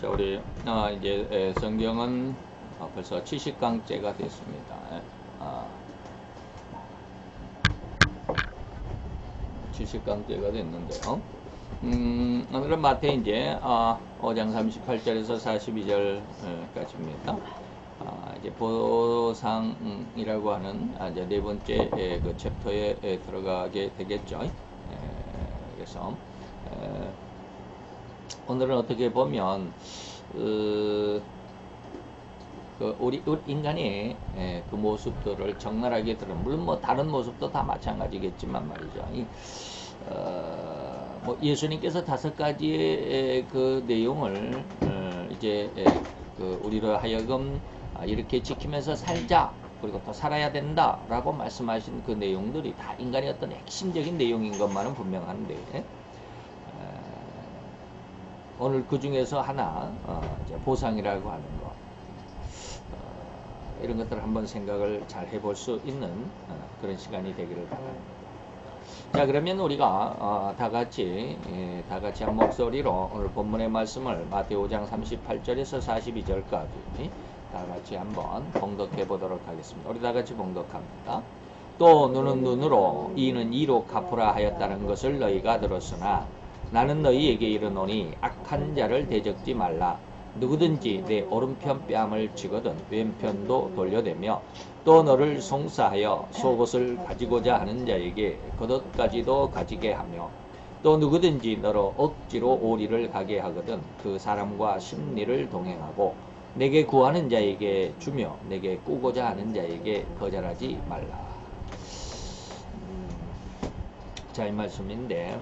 자, 우리 이제 성경은 벌써 70강째가 됐습니다. 아, 70강째가 됐는데요. 오늘은 마태 이제 5장 38절에서 42절까지입니다. 이제 보상이라고 하는 이제 네 번째 그 챕터에 들어가게 되겠죠. 그래서 오늘은 어떻게 보면 우리 인간의 그 모습들을 적나라하게 드러낸, 물론 뭐 다른 모습도 다 마찬가지겠지만 말이죠. 뭐 예수님께서 5가지의 그 내용을 이제 그 우리로 하여금 이렇게 지키면서 살자, 그리고 또 살아야 된다라고 말씀하신 그 내용들이 다 인간의 어떤 핵심적인 내용인 것만은 분명한데, 오늘 그 중에서 하나 이제 보상이라고 하는 것, 이런 것들을 한번 생각을 잘 해볼 수 있는 그런 시간이 되기를 바랍니다. 자, 그러면 우리가 다 같이 한 목소리로 오늘 본문의 말씀을 마태오 5장 38절에서 42절까지 다 같이 한번 봉독해 보도록 하겠습니다. 우리 다 같이 봉독합니다. 또 눈은 눈으로 이는 이로 갚으라 하였다는 것을 너희가 들었으나 나는 너희에게 이르노니 악한 자를 대적지 말라. 누구든지 내 오른편 뺨을 치거든 왼편도 돌려대며 또 너를 송사하여 속옷을 가지고자 하는 자에게 겉옷까지도 가지게 하며 또 누구든지 너로 억지로 오리를 가게 하거든 그 사람과 심리를 동행하고 내게 구하는 자에게 주며 내게 꾸고자 하는 자에게 거절하지 말라. 자, 이 말씀인데,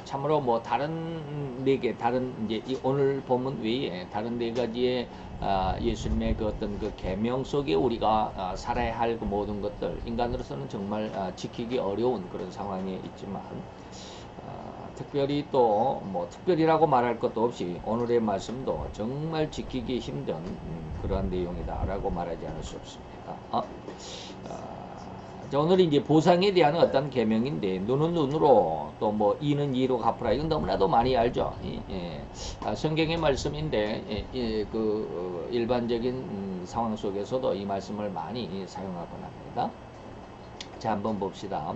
참으로 뭐 다른 다른 이제 오늘 본문 외에 다른 4가지의 예수님의 그 어떤 그 계명 속에 우리가 살아야 할 그 모든 것들, 인간으로서는 정말 지키기 어려운 그런 상황에 있지만, 특별히 또 뭐 특별히라고 말할 것도 없이 오늘의 말씀도 정말 지키기 힘든 그러한 내용이다라고 말하지 않을 수 없습니다. 자, 오늘 이제 보상에 대한 어떤 계명인데, 눈은 눈으로 또 뭐 이는 이로 갚으라, 이건 너무나도 많이 알죠. 성경의 말씀인데 그 일반적인 상황 속에서도 이 말씀을 많이 사용하곤 합니다. 자, 한번 봅시다.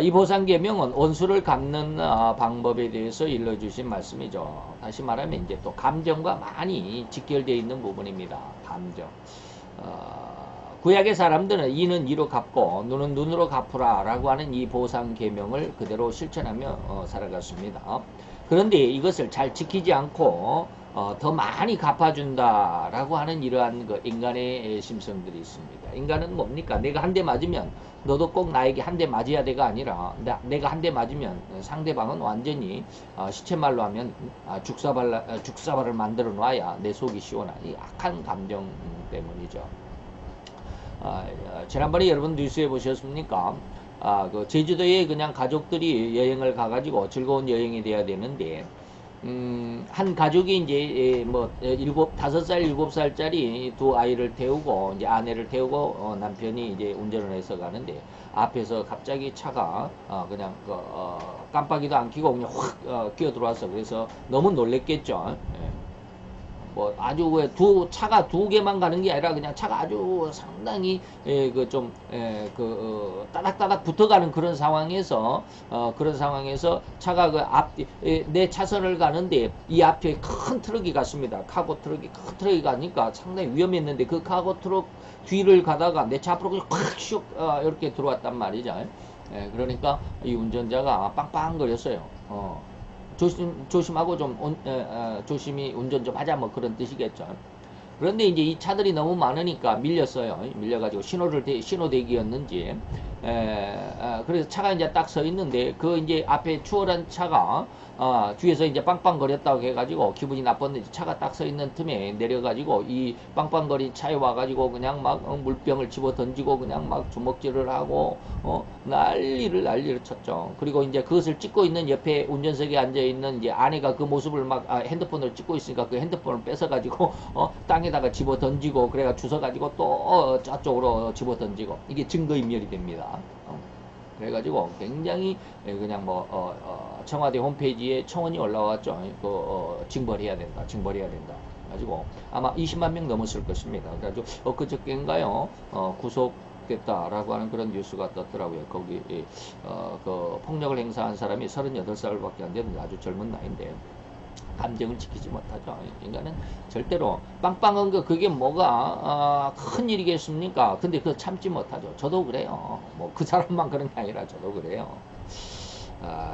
이 보상 계명은 원수를 갚는 방법에 대해서 일러주신 말씀이죠. 다시 말하면 이제 또 감정과 많이 직결되어 있는 부분입니다. 감정. 구약의 사람들은 이는 이로 갚고 눈은 눈으로 갚으라 라고 하는 이 보상 계명을 그대로 실천하며 살아갔습니다. 그런데 이것을 잘 지키지 않고 더 많이 갚아준다 라고 하는 이러한 그 인간의 심성들이 있습니다. 인간은 뭡니까? 내가 한 대 맞으면 너도 꼭 나에게 한 대 맞아야 돼가 아니라, 내가 한 대 맞으면 상대방은 완전히 시체말로 하면 죽사발을 만들어 놔야 내 속이 시원한 이 악한 감정 때문이죠. 지난번에 여러분 뉴스에 보셨습니까? 그 제주도에 그냥 가족들이 여행을 가가지고 즐거운 여행이 돼야 되는데, 한 가족이 이제 뭐 5살, 7살짜리 두 아이를 태우고 이제 아내를 태우고 남편이 이제 운전을 해서 가는데, 앞에서 갑자기 차가 그냥 깜빡이도 안 켜고 그냥 확 끼어 들어와서, 그래서 너무 놀랬겠죠. 뭐 아주 왜 차가 2개만 가는 게 아니라 그냥 차가 아주 상당히 따닥따닥 붙어가는 그런 상황에서 차가 내 차선을 가는데 이 앞에 큰 트럭이 갔습니다. 카고 트럭이, 큰 트럭이 가니까 상당히 위험했는데, 그 카고 트럭 뒤를 가다가 내 차 앞으로 그냥 콱 이렇게 들어왔단 말이죠. 그러니까 이 운전자가 빵빵거렸어요. 조심하고 좀 조심히 운전 좀 하자, 뭐 그런 뜻이겠죠. 그런데 이제 이 차들이 너무 많으니까 밀렸어요. 밀려가지고 신호 대기였는지, 그래서 차가 이제 딱 서 있는데, 그 이제 앞에 추월한 차가 뒤에서 이제 빵빵거렸다고 해가지고 기분이 나빴는데, 차가 딱 서 있는 틈에 내려가지고 이 빵빵거린 차에 와가지고 그냥 막 물병을 집어 던지고 그냥 막 주먹질을 하고 난리를 쳤죠. 그리고 이제 그것을 찍고 있는 옆에 운전석에 앉아 있는 이제 아내가 그 모습을 막 핸드폰으로 찍고 있으니까 그 핸드폰을 뺏어가지고 땅에다가 집어 던지고, 그래가 주워가지고 또 저쪽으로 집어 던지고, 이게 증거인멸이 됩니다. 그래가지고 굉장히 그냥 청와대 홈페이지에 청원이 올라왔죠. 징벌해야 된다. 징벌해야 된다. 가지고 아마 20만 명 넘었을 것입니다. 그래가지고 엊그저께인가요? 구속됐다라고 하는 그런 뉴스가 떴더라고요. 거기 그 폭력을 행사한 사람이 38살밖에 안 되는 아주 젊은 나이인데 감정을 지키지 못하죠. 인간은 절대로 빵빵한 거 그게 뭐가 큰 일이겠습니까? 근데 그거 참지 못하죠. 저도 그래요. 뭐 그 사람만 그런 게 아니라 저도 그래요.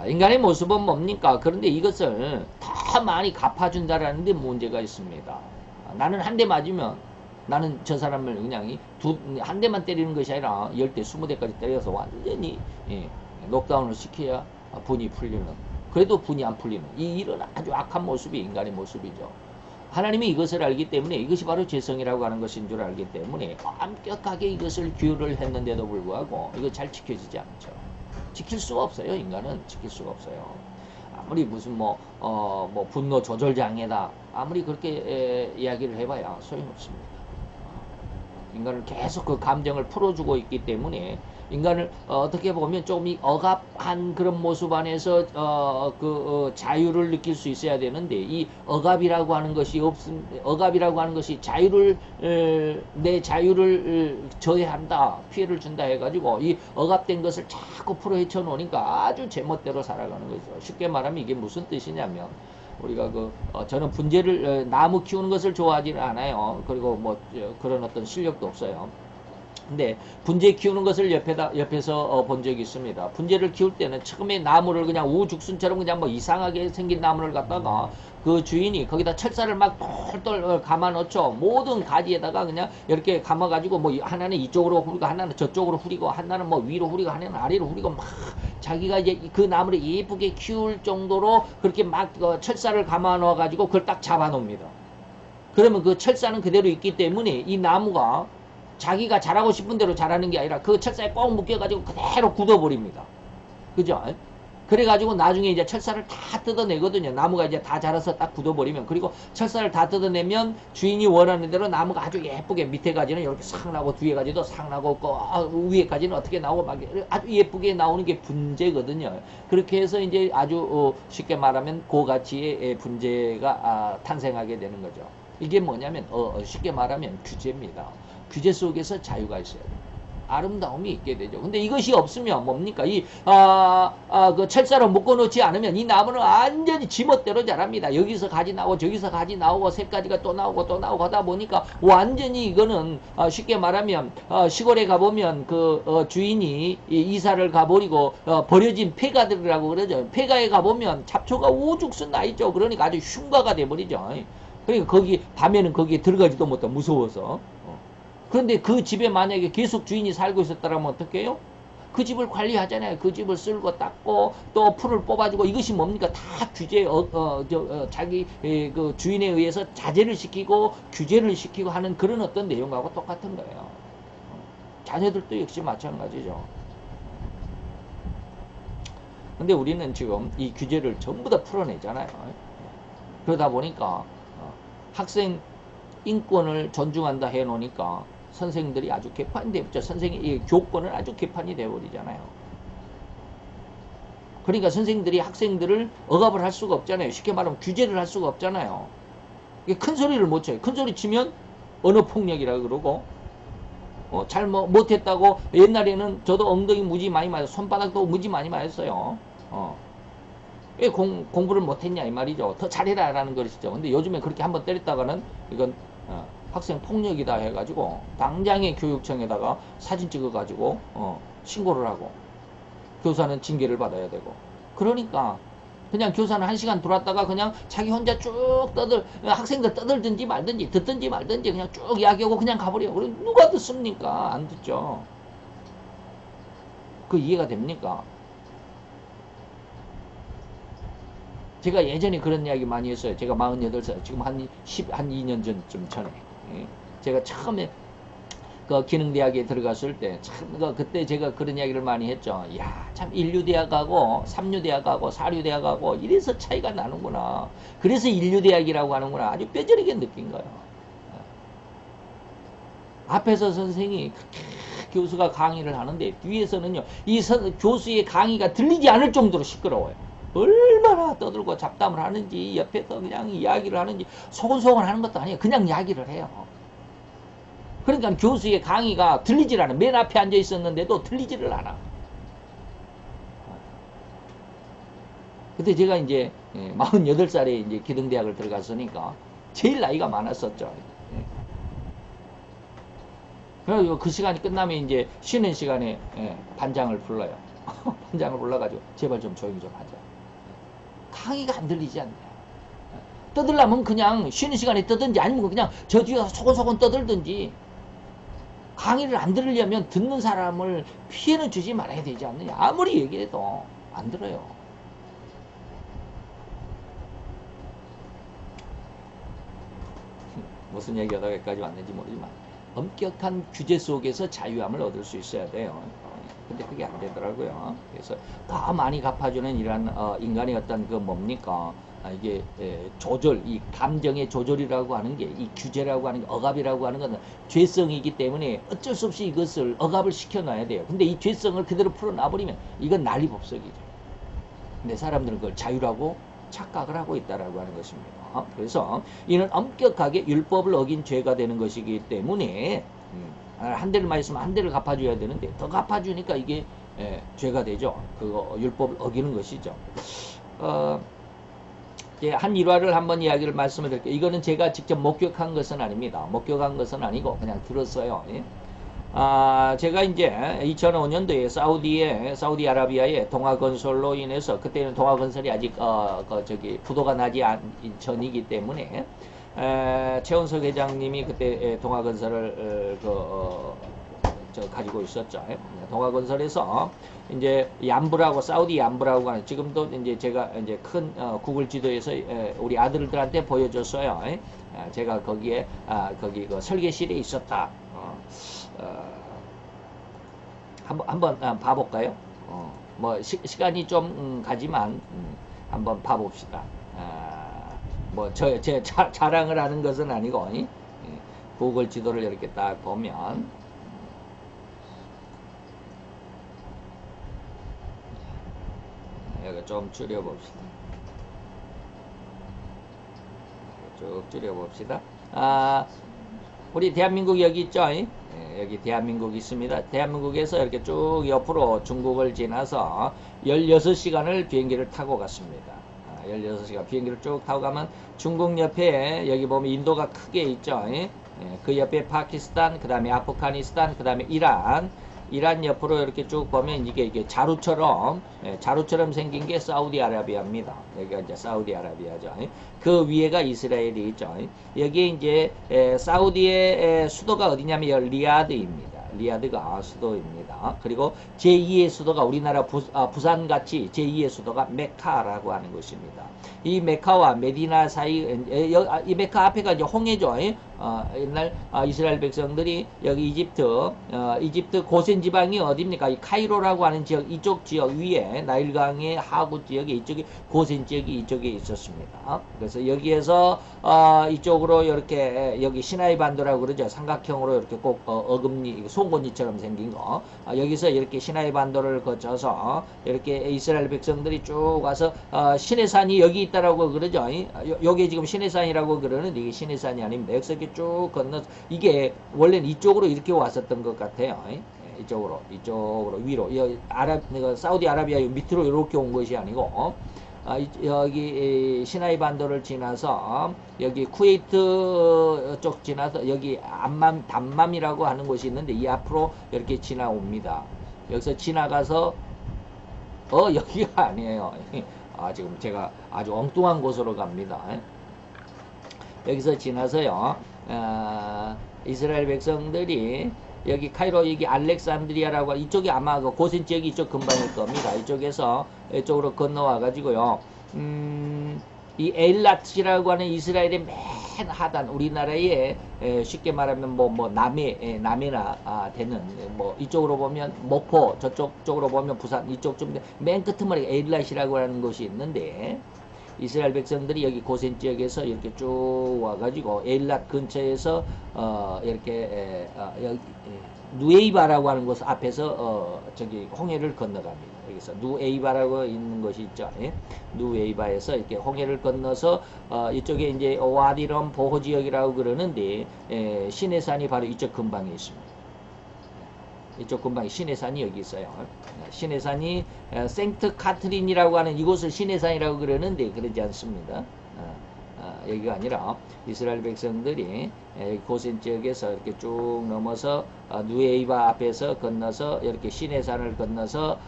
인간의 모습은 뭡니까? 그런데 이것을 더 많이 갚아준다라는 데 문제가 있습니다. 나는 한 대 맞으면 나는 저 사람을 그냥 한 대만 때리는 것이 아니라 10대, 20대까지 때려서 완전히 녹다운을 시켜야 분이 풀리는, 그래도 분이 안 풀리는 이런 아주 악한 모습이 인간의 모습이죠. 하나님이 이것을 알기 때문에 이것이 바로 죄성이라고 하는 것인 줄 알기 때문에 엄격하게 이것을 규율을 했는데도 불구하고 이거 잘 지켜지지 않죠. 지킬 수가 없어요. 인간은 지킬 수가 없어요. 아무리 무슨 뭐 분노 조절 장애다 아무리 그렇게 이야기를 해봐야 소용없습니다. 인간을 계속 그 감정을 풀어주고 있기 때문에 인간을 어떻게 보면 조금 이 억압한 그런 모습 안에서 자유를 느낄 수 있어야 되는데, 이 억압이라고 하는 것이 억압이라고 하는 것이 자유를 내 자유를 저해한다, 피해를 준다 해가지고 이 억압된 것을 자꾸 풀어 헤쳐 놓으니까 아주 제멋대로 살아가는 거죠. 쉽게 말하면 이게 무슨 뜻이냐면, 우리가 저는 분재를 나무 키우는 것을 좋아하지는 않아요. 그리고 뭐 그런 어떤 실력도 없어요. 근데 분재 키우는 것을 옆에서 본 적이 있습니다. 분재를 키울 때는 처음에 나무를 그냥 우죽순처럼 그냥 뭐 이상하게 생긴 나무를 갖다가 그 주인이 거기다 철사를 막 똘똘 감아 넣죠. 모든 가지에다가 그냥 이렇게 감아 가지고 뭐 하나는 이쪽으로 후리고 하나는 저쪽으로 후리고 하나는 뭐 위로 후리고 하나는 아래로 후리고 막 자기가 이제 그 나무를 예쁘게 키울 정도로 그렇게 막 철사를 감아 넣어 가지고 그걸 딱 잡아 놓습니다. 그러면 그 철사는 그대로 있기 때문에 이 나무가 자기가 자라고 싶은 대로 자라는 게 아니라 그 철사에 꼭 묶여가지고 그대로 굳어버립니다. 그죠? 그래가지고 나중에 이제 철사를 다 뜯어내거든요. 나무가 이제 다 자라서 딱 굳어버리면. 그리고 철사를 다 뜯어내면 주인이 원하는 대로 나무가 아주 예쁘게 밑에 가지는 이렇게 싹 나고 뒤에 가지도 싹 나고 위에까지는 어떻게 나오고 막 아주 예쁘게 나오는 게 분재거든요. 그렇게 해서 이제 아주 쉽게 말하면 고가치의 분재가 탄생하게 되는 거죠. 이게 뭐냐면 쉽게 말하면 규제입니다. 규제 속에서 자유가 있어야 돼요. 아름다움이 있게 되죠. 근데 이것이 없으면 뭡니까? 그 철사로 묶어놓지 않으면 이 나무는 완전히 지멋대로 자랍니다. 여기서 가지 나오고 저기서 가지 나오고 새가지가 또 나오고 또 나오고 하다 보니까 완전히 이거는 쉽게 말하면 시골에 가보면 주인이 이사를 가버리고 버려진 폐가들이라고 그러죠. 폐가에 가보면 잡초가 오죽순 나 있죠. 그러니까 아주 흉가가 돼버리죠. 그러니까 거기 밤에는 거기에 들어가지도 못해 무서워서. 그런데 그 집에 만약에 계속 주인이 살고 있었다면 어떻게 해요? 그 집을 관리하잖아요. 그 집을 쓸고 닦고 또 풀을 뽑아주고 이것이 뭡니까? 다 규제, 자기 그 주인에 의해서 자제를 시키고 규제를 시키고 하는 그런 어떤 내용하고 똑같은 거예요. 자녀들도 역시 마찬가지죠. 근데 우리는 지금 이 규제를 전부 다 풀어내잖아요. 그러다 보니까 학생 인권을 존중한다 해놓으니까 선생님들이 아주 개판이 되버죠. 선생님이 교권을 아주 개판이 되어버리잖아요. 그러니까 선생님들이 학생들을 억압을 할 수가 없잖아요. 쉽게 말하면 규제를 할 수가 없잖아요. 큰 소리를 못 쳐요. 큰 소리 치면 언어폭력이라고 그러고 잘 못했다고. 옛날에는 저도 엉덩이 무지 많이 맞았어요. 손바닥도 무지 많이 맞았어요. 왜 공부를 못했냐 이 말이죠. 더 잘해라 라는 것이죠. 근데 요즘에 그렇게 한번 때렸다가는 이건 학생 폭력이다 해가지고 당장에 교육청에다가 사진 찍어가지고 신고를 하고 교사는 징계를 받아야 되고. 그러니까 그냥 교사는 1시간 들어왔다가 그냥 자기 혼자 쭉 학생들 떠들든지 말든지 듣든지 말든지 그냥 쭉 이야기하고 그냥 가버려요. 그럼 누가 듣습니까? 안 듣죠. 그 이해가 됩니까? 제가 예전에 그런 이야기 많이 했어요. 제가 48살, 지금 한 2년 전에. 제가 처음에 그 기능대학에 들어갔을 때, 그때 제가 그런 이야기를 많이 했죠. 야, 참 인류대학하고, 삼류대학하고, 사류대학하고, 이래서 차이가 나는구나. 그래서 인류대학이라고 하는구나. 아주 뼈저리게 느낀 거예요. 앞에서 선생이 교수가 강의를 하는데, 뒤에서는요, 교수의 강의가 들리지 않을 정도로 시끄러워요. 얼마나 떠들고 잡담을 하는지, 옆에서 그냥 이야기를 하는지, 소곤소곤 하는 것도 아니에요. 그냥 이야기를 해요. 그러니까 교수의 강의가 들리질 않아. 맨 앞에 앉아 있었는데도 들리지를 않아. 그때 제가 이제 48살에 이제 기등대학을 들어갔으니까 제일 나이가 많았었죠. 그래서 그 시간이 끝나면 이제 쉬는 시간에 반장을 불러요. 반장을 불러가지고 제발 좀 조용히 좀 하자. 강의가 안 들리지 않나요? 떠들려면 그냥 쉬는 시간에 떠든지 아니면 그냥 저 뒤에 소곤소곤 떠들든지, 강의를 안 들으려면 듣는 사람을 피해는 주지 말아야 되지 않느냐. 아무리 얘기해도 안 들어요. 무슨 얘기하다가 여기까지 왔는지 모르지만 엄격한 규제 속에서 자유함을 얻을 수 있어야 돼요. 근데 그게 안 되더라고요. 그래서 더 많이 갚아주는 이런 인간의 어떤 그 뭡니까? 이게 조절, 이 감정의 조절이라고 하는 게, 이 규제라고 하는 게, 억압이라고 하는 것은 죄성이기 때문에 어쩔 수 없이 이것을 억압을 시켜놔야 돼요. 근데 이 죄성을 그대로 풀어놔버리면 이건 난리법석이죠. 근데 사람들은 그걸 자유라고 착각을 하고 있다라고 하는 것입니다. 그래서 이는 엄격하게 율법을 어긴 죄가 되는 것이기 때문에 한 대를 맞았으면 한 대를 갚아줘야 되는데 더 갚아주니까 이게 죄가 되죠. 그거 율법을 어기는 것이죠. 한 일화를 한번 이야기를 말씀을 드릴게요. 이거는 제가 직접 목격한 것은 아닙니다. 목격한 것은 아니고 그냥 들었어요. 제가 이제 2005년도에 사우디아라비아의 동아건설로 인해서, 그때는 동아건설이 아직 부도가 나지 전이기 때문에 최원석 회장님이 그때 동아건설을 가지고 있었죠. 동아건설에서 이제 사우디 얌브라고 하는, 지금도 이제 제가 이제 큰 구글 지도에서 우리 아들들한테 보여줬어요. 제가 거기에 거기 그 설계실에 있었다. 한번 봐볼까요? 뭐 시간이 좀 가지만 한번 봐봅시다. 제 자랑을 하는 것은 아니고 구글 지도를 이렇게 딱 보면 여기 좀 줄여봅시다. 쭉 줄여봅시다. 우리 대한민국 여기 있죠? 여기 대한민국 있습니다. 대한민국에서 이렇게 쭉 옆으로 중국을 지나서 16시간을 비행기를 타고 갔습니다. 16시간 비행기를 쭉 타고 가면 중국 옆에 여기 보면 인도가 크게 있죠. 그 옆에 파키스탄, 그 다음에 아프가니스탄, 그 다음에 이란 옆으로 이렇게 쭉 보면 이게 자루처럼 생긴 게 사우디아라비아입니다. 여기가 이제 사우디아라비아죠. 그 위에가 이스라엘이 있죠. 여기 이제 사우디의 수도가 어디냐면 리야드입니다. 리야드가 수도입니다. 그리고 제2의 수도가 우리나라 부산같이 제2의 수도가 메카라고 하는 것입니다. 이 메카와 메디나 사이, 이 메카 앞에가 이제 홍해죠. 옛날 이스라엘 백성들이 여기 이집트 고센 지방이 어디입니까? 이 카이로라고 하는 지역, 이쪽 지역 위에 나일강의 하구 지역에 이쪽에 고센 지역이 이쪽에 있었습니다. 그래서 여기에서 이쪽으로 이렇게 여기 시나이 반도라고 그러죠. 삼각형으로 이렇게 꼭 어금니 송곳니처럼 생긴 거, 여기서 이렇게 시나이 반도를 거쳐서 이렇게 이스라엘 백성들이 쭉 와서 시내산이 여기 있다라고 그러죠. 여기 지금 시내산이라고 그러는데 이게 시내산이 아닙니다. 여기서 이렇게 쭉 건너, 이게 원래는 이쪽으로 이렇게 왔었던 것 같아요. 이쪽으로 위로, 사우디아라비아 밑으로 이렇게 온 것이 아니고 여기 시나이 반도를 지나서 여기 쿠웨이트 쪽 지나서 여기 담맘이라고 하는 곳이 있는데 이 앞으로 이렇게 지나옵니다. 여기서 지나가서 여기가 아니에요. 지금 제가 아주 엉뚱한 곳으로 갑니다. 여기서 지나서요, 이스라엘 백성들이 여기 카이로, 여기 알렉산드리아라고, 이쪽이 아마 그 고센 지역이 이쪽 근방일 겁니다. 이쪽에서 이쪽으로 건너와 가지고요, 이 에일라트라고 하는 이스라엘의 맨 하단, 우리나라의 쉽게 말하면 남해나 되는 이쪽으로 보면 목포, 저쪽으로 보면 부산, 이쪽 좀 맨 끝머리 에일라트라고 하는 곳이 있는데, 이스라엘 백성들이 여기 고센 지역에서 이렇게 쭉 와가지고 에일랏 근처에서 이렇게 여기 누에이바라고 하는 곳 앞에서 저기 홍해를 건너갑니다. 여기서 누에이바라고 있는 것이 있죠. 예? 누에이바에서 이렇게 홍해를 건너서 이쪽에 이제 와디럼 보호지역이라고 그러는데 시내산이 바로 이쪽 근방에 있습니다. 이쪽 근방에 시내산이 여기 있어요. 시내산이 생트 카트린이라고 하는 이곳을 시내산이라고 그러는데 그러지 않습니다. 여기가 아니라 이스라엘 백성들이 고센 지역에서 이렇게 쭉 넘어서 누에이바 앞에서 건너서 이렇게 시내산을 건너서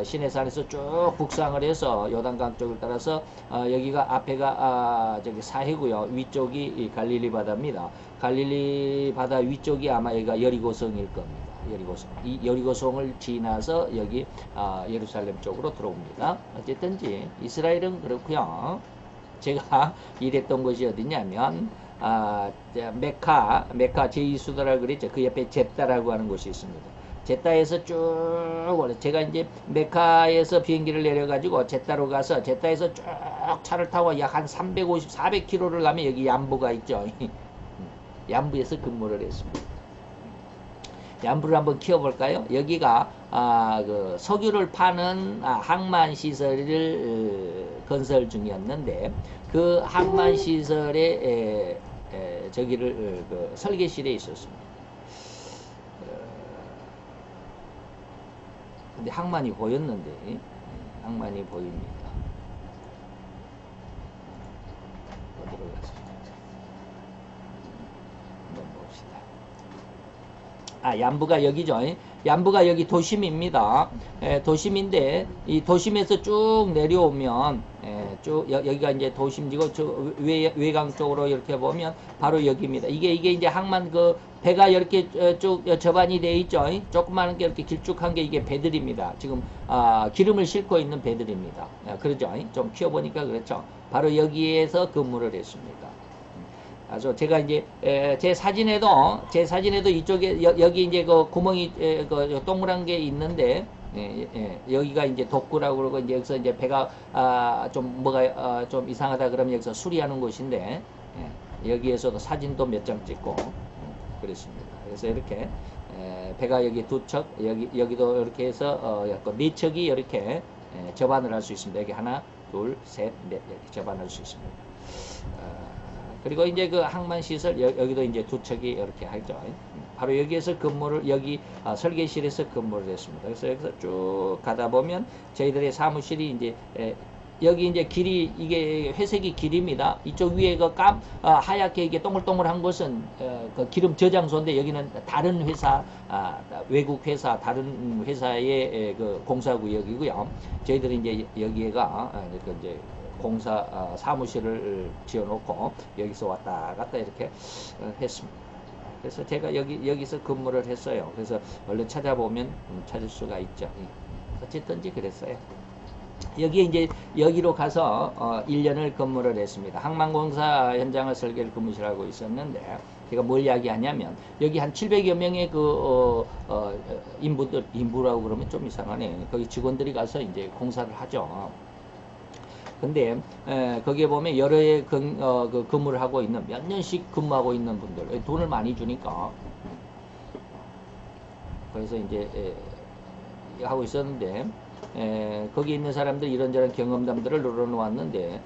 시내산에서 쭉 북상을 해서 요단강 쪽을 따라서 여기가 앞에가 저기 사해고요. 위쪽이 갈릴리 바다입니다. 갈릴리 바다 위쪽이 아마 여기가 여리고성일 겁니다. 여리고성. 이 여리고성을 지나서 여기 예루살렘 쪽으로 들어옵니다. 어쨌든지 이스라엘은 그렇고요. 제가 일했던 곳이 어디냐면 메카 제2수도라고 그랬죠. 그 옆에 제다라고 하는 곳이 있습니다. 제다에서 쭉 제가 이제 메카에서 비행기를 내려가지고 제다로 가서 제다에서 쭉 차를 타고 약 한 350, 400km를 가면 여기 얌부가 있죠. 얌부에서 근무를 했습니다. 얌부를 한번 키워볼까요? 여기가 그 석유를 파는 항만 시설을 건설 중이었는데 그 항만 시설에 저기를 그 설계실에 있었습니다. 근데 항만이 보였는데 항만이 보입니다. 어디로 갔습니까? 한번 봅시다. 얌부가 여기죠. 얌부가 여기 도심입니다. 도심인데 이 도심에서 쭉 내려오면 쭉 여기가 이제 도심지고 외강 쪽으로 이렇게 보면 바로 여기입니다. 이게 이제 항만 그 배가 이렇게 쭉 접안이 돼 있죠. 조그마한 게 이렇게 길쭉한 게 이게 배들입니다. 지금 기름을 싣고 있는 배들입니다. 그러죠. 좀 키워보니까 그렇죠. 바로 여기에서 근무를 했습니다. 그래서 제가 이제 제 사진에도 이쪽에 여기 이제 그 구멍이 그 동그란 게 있는데 여기가 이제 독구라고 그러고 이제 여기서 이제 배가 좀 뭐가 좀 이상하다 그러면 여기서 수리하는 곳인데 여기에서도 사진도 몇 장 찍고 그랬습니다. 그래서 이렇게 배가 여기 두 척 여기도 이렇게 해서 네 척이 이렇게 접안을 할 수 있습니다. 여기 하나 둘 셋 넷 이렇게 접안할 수 있습니다. 그리고 이제 그 항만 시설 여기도 이제 두 척이 이렇게 하죠. 바로 여기에서 근무를 여기 설계실에서 근무를 했습니다. 그래서 여기서 쭉 가다 보면 저희들의 사무실이 이제 여기 이제 길이 이게 회색이 길입니다. 이쪽 위에 그 하얗게 이게 동글동글한 것은 그 기름 저장소인데 여기는 다른 회사 외국 회사 다른 회사의 그 공사구역이고요. 저희들이 이제 여기가 그 이제 공사 사무실을 지어놓고 여기서 왔다 갔다 이렇게 했습니다. 그래서 제가 여기서 근무를 했어요. 그래서 얼른 찾아보면 찾을 수가 있죠. 어쨌든지 그랬어요. 여기에 이제 여기로 가서 1년을 근무를 했습니다. 항만공사 현장을 설계를 근무실하고 있었는데 제가 뭘 이야기하냐면 여기 한 700여 명의 그 인부라고 그러면 좀 이상하네. 거기 직원들이 가서 이제 공사를 하죠. 근데 거기에 보면 여러 해 그 근무를 하고 있는 몇 년씩 근무하고 있는 분들 돈을 많이 주니까 그래서 이제 하고 있었는데 거기 있는 사람들 이런저런 경험담들을 늘어놓았는데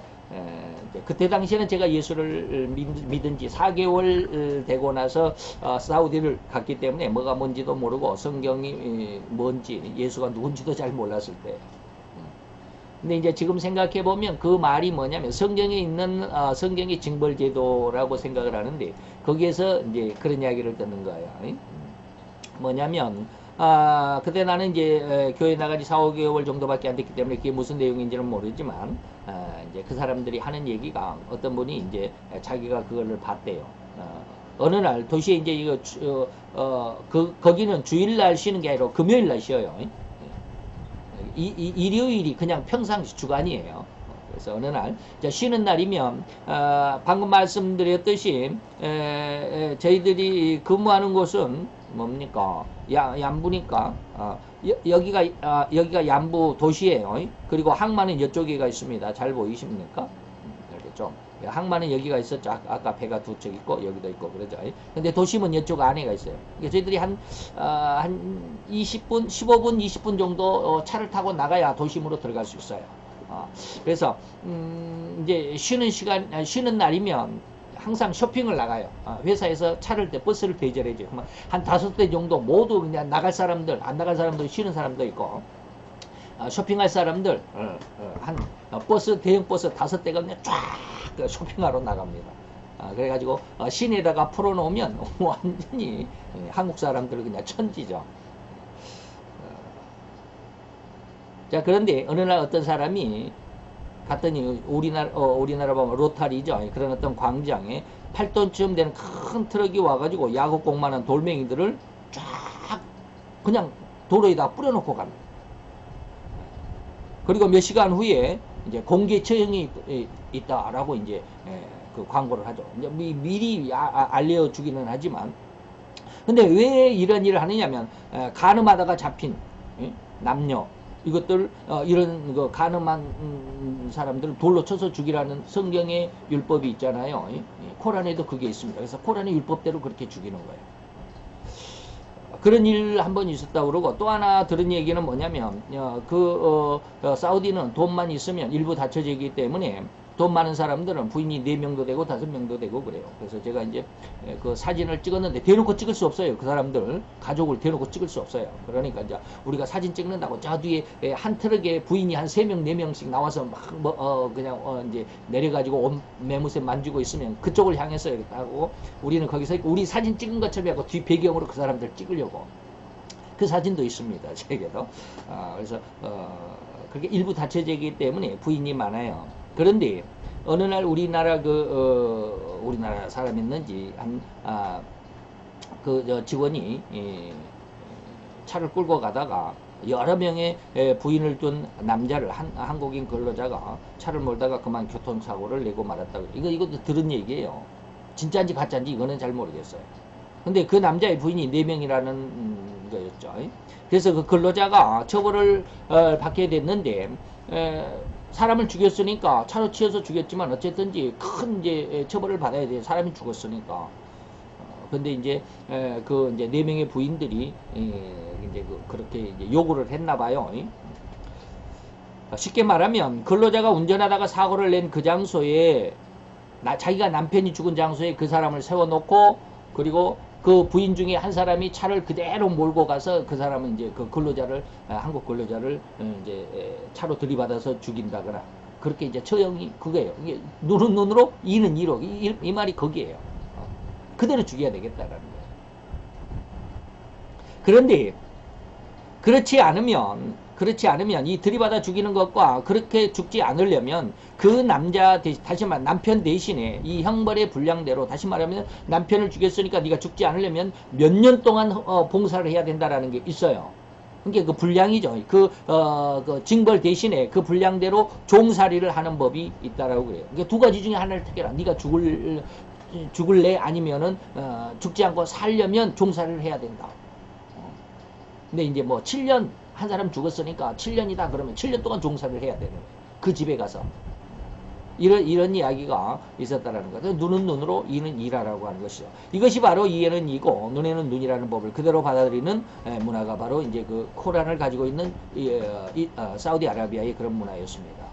그때 당시에는 제가 예수를 믿은 지 4개월 되고 나서 사우디를 갔기 때문에 뭐가 뭔지도 모르고 성경이 뭔지 예수가 누군지도 잘 몰랐을 때 근데 이제 지금 생각해 보면 그 말이 뭐냐면 성경에 있는 성경의 징벌제도라고 생각을 하는데 거기에서 이제 그런 이야기를 듣는 거예요. 뭐냐면 그때 나는 이제 교회 나가지 4, 5개월 정도밖에 안 됐기 때문에 그게 무슨 내용인지는 모르지만 이제 그 사람들이 하는 얘기가 어떤 분이 이제 자기가 그거를 봤대요. 어느 날 도시에 이제 이거 거기는 주일날 쉬는 게 아니라 금요일날 쉬어요. 일요일이 그냥 평상시 주간이에요. 그래서 어느 날 쉬는 날이면 방금 말씀드렸듯이 저희들이 근무하는 곳은 뭡니까? 얌부니까 여기가 얌부 도시예요. 그리고 항만은 이쪽에가 있습니다. 잘 보이십니까? 이렇게 좀 항만은 여기가 있었죠. 아까 배가 두 척 있고 여기도 있고 그러죠. 근데 도심은 이쪽 안에가 있어요. 저희들이 한 20분, 15분, 20분 정도 차를 타고 나가야 도심으로 들어갈 수 있어요. 그래서 이제 쉬는 날이면 항상 쇼핑을 나가요. 회사에서 차를 버스를 대절해줘요. 한 5대 정도 모두 그냥 나갈 사람들, 안 나갈 사람들, 쉬는 사람도 있고, 쇼핑할 사람들, 대형 버스 5대가 그냥 쫙 쇼핑하러 나갑니다. 그래가지고, 시내에다가 풀어놓으면 완전히 한국 사람들 그냥 천지죠. 자, 그런데 어느 날 어떤 사람이 갔더니 우리나라 보면 로타리죠. 그런 어떤 광장에 8톤쯤 되는 큰 트럭이 와가지고 야구공만한 돌멩이들을 쫙 그냥 도로에다 뿌려놓고 갑니다. 그리고 몇 시간 후에 이제 공개 처형이 있다라고 이제 그 광고를 하죠. 이제 미리 알려주기는 하지만, 근데 왜 이런 일을 하느냐면 간음하다가 잡힌 남녀 이것들 이런 거 간음한 사람들을 돌로 쳐서 죽이라는 성경의 율법이 있잖아요. 코란에도 그게 있습니다. 그래서 코란의 율법대로 그렇게 죽이는 거예요. 그런 일 한 번 있었다고 그러고, 또 하나 들은 얘기는 뭐냐면 사우디는 돈만 있으면 일부 닫혀지기 때문에 돈 많은 사람들은 부인이 4명도 되고 5명도 되고 그래요. 그래서 제가 이제 그 사진을 찍었는데 대놓고 찍을 수 없어요. 그 사람들 가족을 대놓고 찍을 수 없어요. 그러니까 이제 우리가 사진 찍는다고 저 뒤에 한 트럭에 부인이 한 3명 4명씩 나와서 막 그냥 이제 내려가지고 옷 매무새 만지고 있으면 그쪽을 향해서 이렇게 하고, 우리는 거기서 우리 사진 찍은 것처럼 하고 뒤 배경으로 그 사람들 찍으려고. 그 사진도 있습니다. 제게도. 그래서 그렇게 일부 닫혀지기 때문에 부인이 많아요. 그런데 어느 날 우리나라 우리나라 사람이었는지 직원이 차를 끌고 가다가 여러 명의 부인을 둔 남자를 한국인 근로자가 차를 몰다가 그만 교통사고를 내고 말았다고. 이것도 들은 얘기예요. 진짜인지 가짜인지 이거는 잘 모르겠어요. 근데 그 남자의 부인이 4명이라는 거였죠. 그래서 그 근로자가 처벌을 받게 됐는데, 사람을 죽였으니까 차로 치여서 죽였지만 어쨌든지 큰 이제 처벌을 받아야 돼요. 사람이 죽었으니까. 근데 이제 이제 4명의 부인들이 이제 그렇게 이제 요구를 했나 봐요. 쉽게 말하면 근로자가 운전하다가 사고를 낸 그 장소에 자기가 남편이 죽은 장소에 그 사람을 세워놓고, 그리고 그 부인 중에 한 사람이 차를 그대로 몰고 가서 그 사람은 이제 그 근로자를, 한국 근로자를 이제 차로 들이받아서 죽인다거나, 그렇게 이제 처형이 그거예요. 이게 눈은 눈으로, 이는 이로, 이 말이 거기에요. 그대로 죽여야 되겠다라는 거예요. 그런데 그렇지 않으면 이 들이받아 죽이는 것과 그렇게 죽지 않으려면 그 남자 다시 말하면 남편 대신에 이 형벌의 분량대로, 다시 말하면 남편을 죽였으니까 네가 죽지 않으려면 몇 년 동안 봉사를 해야 된다라는 게 있어요. 그게 그 분량이죠. 그 징벌 대신에 그 분량대로 종살이를 하는 법이 있다라고 그래요. 그러니까 두 가지 중에 하나를 택해라. 네가 죽을래? 아니면은 죽지 않고 살려면 종살이를 해야 된다. 근데 이제 뭐 7년 한 사람 죽었으니까 7년이다 그러면 7년 동안 종사를 해야 되는 거예요. 그 집에 가서. 이런 이야기가 있었다라는 거죠. 눈은 눈으로, 이는 이라라고 하는 것이죠. 이것이 바로 이에는 이고 눈에는 눈이라는 법을 그대로 받아들이는 문화가 바로 이제 그 코란을 가지고 있는 사우디아라비아의 그런 문화였습니다.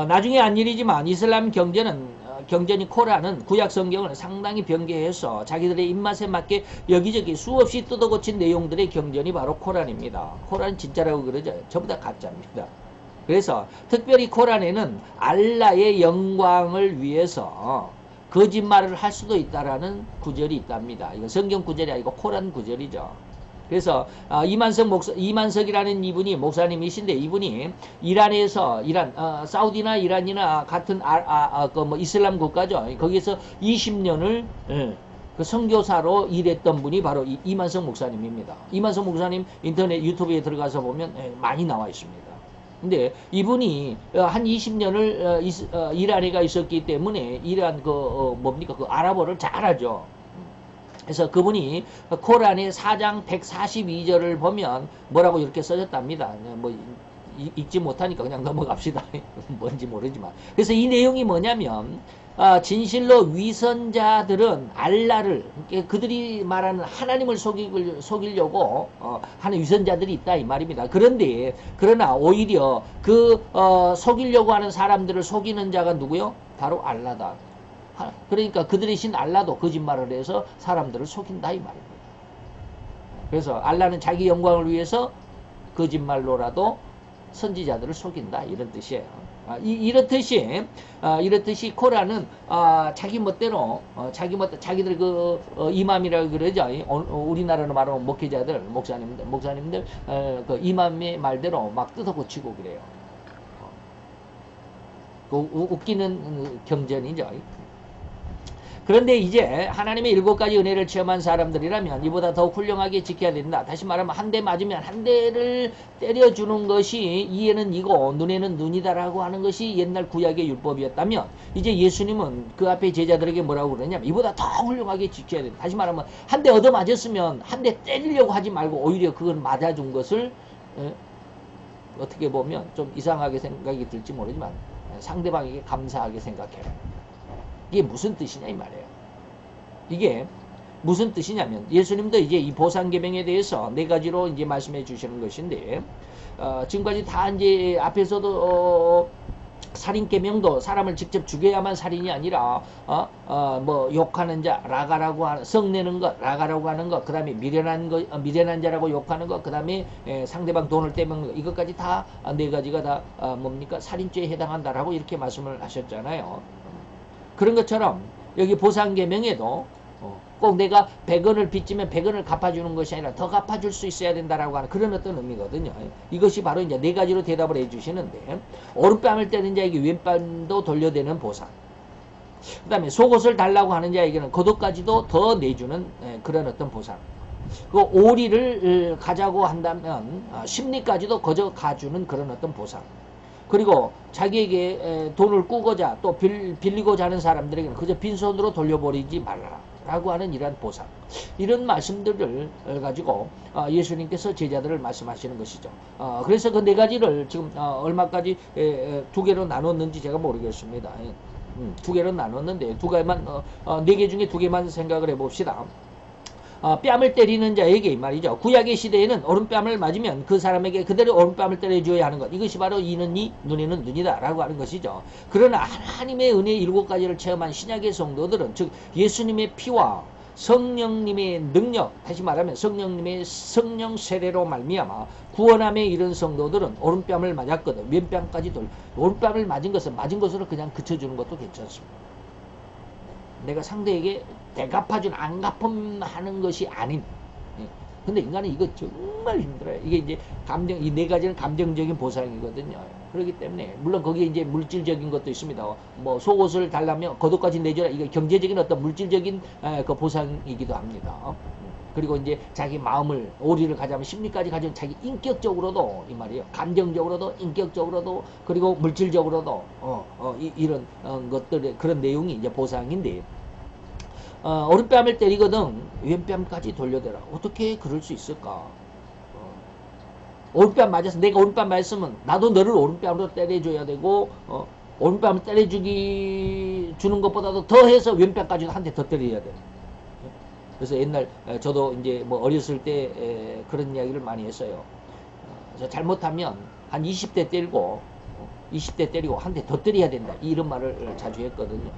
나중에 한 일이지만 이슬람 경전인 코란은 구약 성경을 상당히 변개해서 자기들의 입맛에 맞게 여기저기 수없이 뜯어고친 내용들의 경전이 바로 코란입니다. 코란 진짜라고 그러죠. 전부 다 가짜입니다. 그래서 특별히 코란에는 알라의 영광을 위해서 거짓말을 할 수도 있다라는 구절이 있답니다. 이거 성경 구절이 아니고 코란 구절이죠. 그래서 이만석이라는 이분이 목사님이신데, 이분이 사우디나 이란이나 같은 뭐 이슬람 국가죠. 거기서 20년을 그 선교사로 일했던 분이 바로 이만석 목사님입니다. 이만석 목사님 인터넷 유튜브에 들어가서 보면 많이 나와 있습니다. 근데 이분이 한 20년을 이란에 가 있었기 때문에 이란 그 아랍어를 잘하죠. 그래서 그분이 코란의 4장 142절을 보면 뭐라고 이렇게 써졌답니다. 뭐 읽지 못하니까 그냥 넘어갑시다. 뭔지 모르지만. 그래서 이 내용이 뭐냐면 진실로 위선자들은 알라를 그들이 말하는 하나님을 속이려고 하는 위선자들이 있다 이 말입니다. 그러나 오히려 속이려고 하는 사람들을 속이는 자가 누구요? 바로 알라다. 그러니까 그들의 신 알라도 거짓말을 해서 사람들을 속인다 이 말입니다. 그래서 알라는 자기 영광을 위해서 거짓말로라도 선지자들을 속인다 이런 뜻이에요. 이렇듯이 코란은 자기 멋대로 자기들 이맘이라고 그러죠. 우리나라로 말하면 목회자들 목사님들 그 이맘의 말대로 막 뜯어고치고 그래요. 웃기는 경전이죠. 그런데 이제 하나님의 7가지 은혜를 체험한 사람들이라면 이보다 더욱 훌륭하게 지켜야 된다. 다시 말하면 한 대 맞으면 한 대를 때려주는 것이 이에는 이고 눈에는 눈이다라고 하는 것이 옛날 구약의 율법이었다면 이제 예수님은 그 앞에 제자들에게 뭐라고 그러냐면 이보다 더 훌륭하게 지켜야 된다. 다시 말하면 한 대 얻어맞았으면 한 대 때리려고 하지 말고 오히려 그걸 맞아준 것을 어떻게 보면 좀 이상하게 생각이 들지 모르지만 상대방에게 감사하게 생각해라. 이게 무슨 뜻이냐 이 말이에요. 이게 무슨 뜻이냐면 예수님도 이제 이 보상계명에 대해서 4가지로 이제 말씀해 주시는 것인데 지금까지 다 이제 앞에서도 살인계명도 사람을 직접 죽여야만 살인이 아니라 뭐 욕하는 자 라가라고 하는 성내는 것 라가라고 하는 것 그다음에 미련한 자라고 욕하는 것 그다음에 상대방 돈을 떼먹는 것 이것까지 다 4가지가 다 뭡니까 살인죄에 해당한다라고 이렇게 말씀을 하셨잖아요. 그런 것처럼 여기 보상계명에도 꼭 내가 100원을 빚지면 100원을 갚아주는 것이 아니라 더 갚아줄 수 있어야 된다라고 하는 그런 어떤 의미거든요. 이것이 바로 이제 4가지로 대답을 해주시는데 오른뺨을 때는 자에게 왼뺨도 돌려대는 보상. 그 다음에 속옷을 달라고 하는 자에게는 겉옷까지도 더 내주는 그런 어떤 보상. 그 오리를 가자고 한다면 심리까지도 가져가주는 그런 어떤 보상. 그리고 자기에게 돈을 꾸고자 또 빌리고자 하는 사람들에게는 그저 빈손으로 돌려버리지 말라 라고 하는 이러한 보상 이런 말씀들을 가지고 예수님께서 제자들을 말씀하시는 것이죠. 그래서 그 4가지를 지금 얼마까지 2개로 나눴는지 제가 모르겠습니다. 2개로 나눴는데 4개 중에 2개만 생각을 해봅시다. 뺨을 때리는 자에게 이 말이죠. 구약의 시대에는 오른뺨을 맞으면 그 사람에게 그대로 오른뺨을 때려줘야 하는 것. 이것이 바로 이는 이, 눈에는 눈이다 라고 하는 것이죠. 그러나 하나님의 은혜 7가지를 체험한 신약의 성도들은 즉 예수님의 피와 성령님의 능력, 다시 말하면 성령님의 성령 세례로 말미암아 구원함에 이른 성도들은 오른뺨을 맞았거든. 왼뺨까지 오른뺨을 맞은 것으로 그냥 그쳐주는 것도 괜찮습니다. 내가 상대에게 대갚아준 안 갚음하는 것이 아닌. 근데 인간은 이거 정말 힘들어요. 이게 이제 이 4가지는 감정적인 보상이거든요. 그렇기 때문에 물론 거기에 이제 물질적인 것도 있습니다. 뭐 속옷을 달라면 겉옷까지 내줘라. 이게 경제적인 어떤 물질적인 그 보상이기도 합니다. 그리고 이제 자기 마음을 오리를 가자면 심리까지 가지고 자기 인격적으로도 이 말이에요. 감정적으로도 인격적으로도 그리고 물질적으로도 이런 것들의 그런 내용이 이제 보상인데 오른뺨을 때리거든 왼뺨까지 돌려대라. 어떻게 그럴 수 있을까? 오른뺨 맞아서 내가 오른뺨 맞았으면 나도 너를 오른뺨으로 때려줘야 되고 오른뺨을 주는 것보다도 더 해서 왼뺨까지도 한 대 더 때려야 돼. 그래서 옛날 저도 이제 뭐 어렸을 때 그런 이야기를 많이 했어요. 잘못하면 한 20대 때리고 한 대 더 때려야 된다. 이런 말을 자주 했거든요.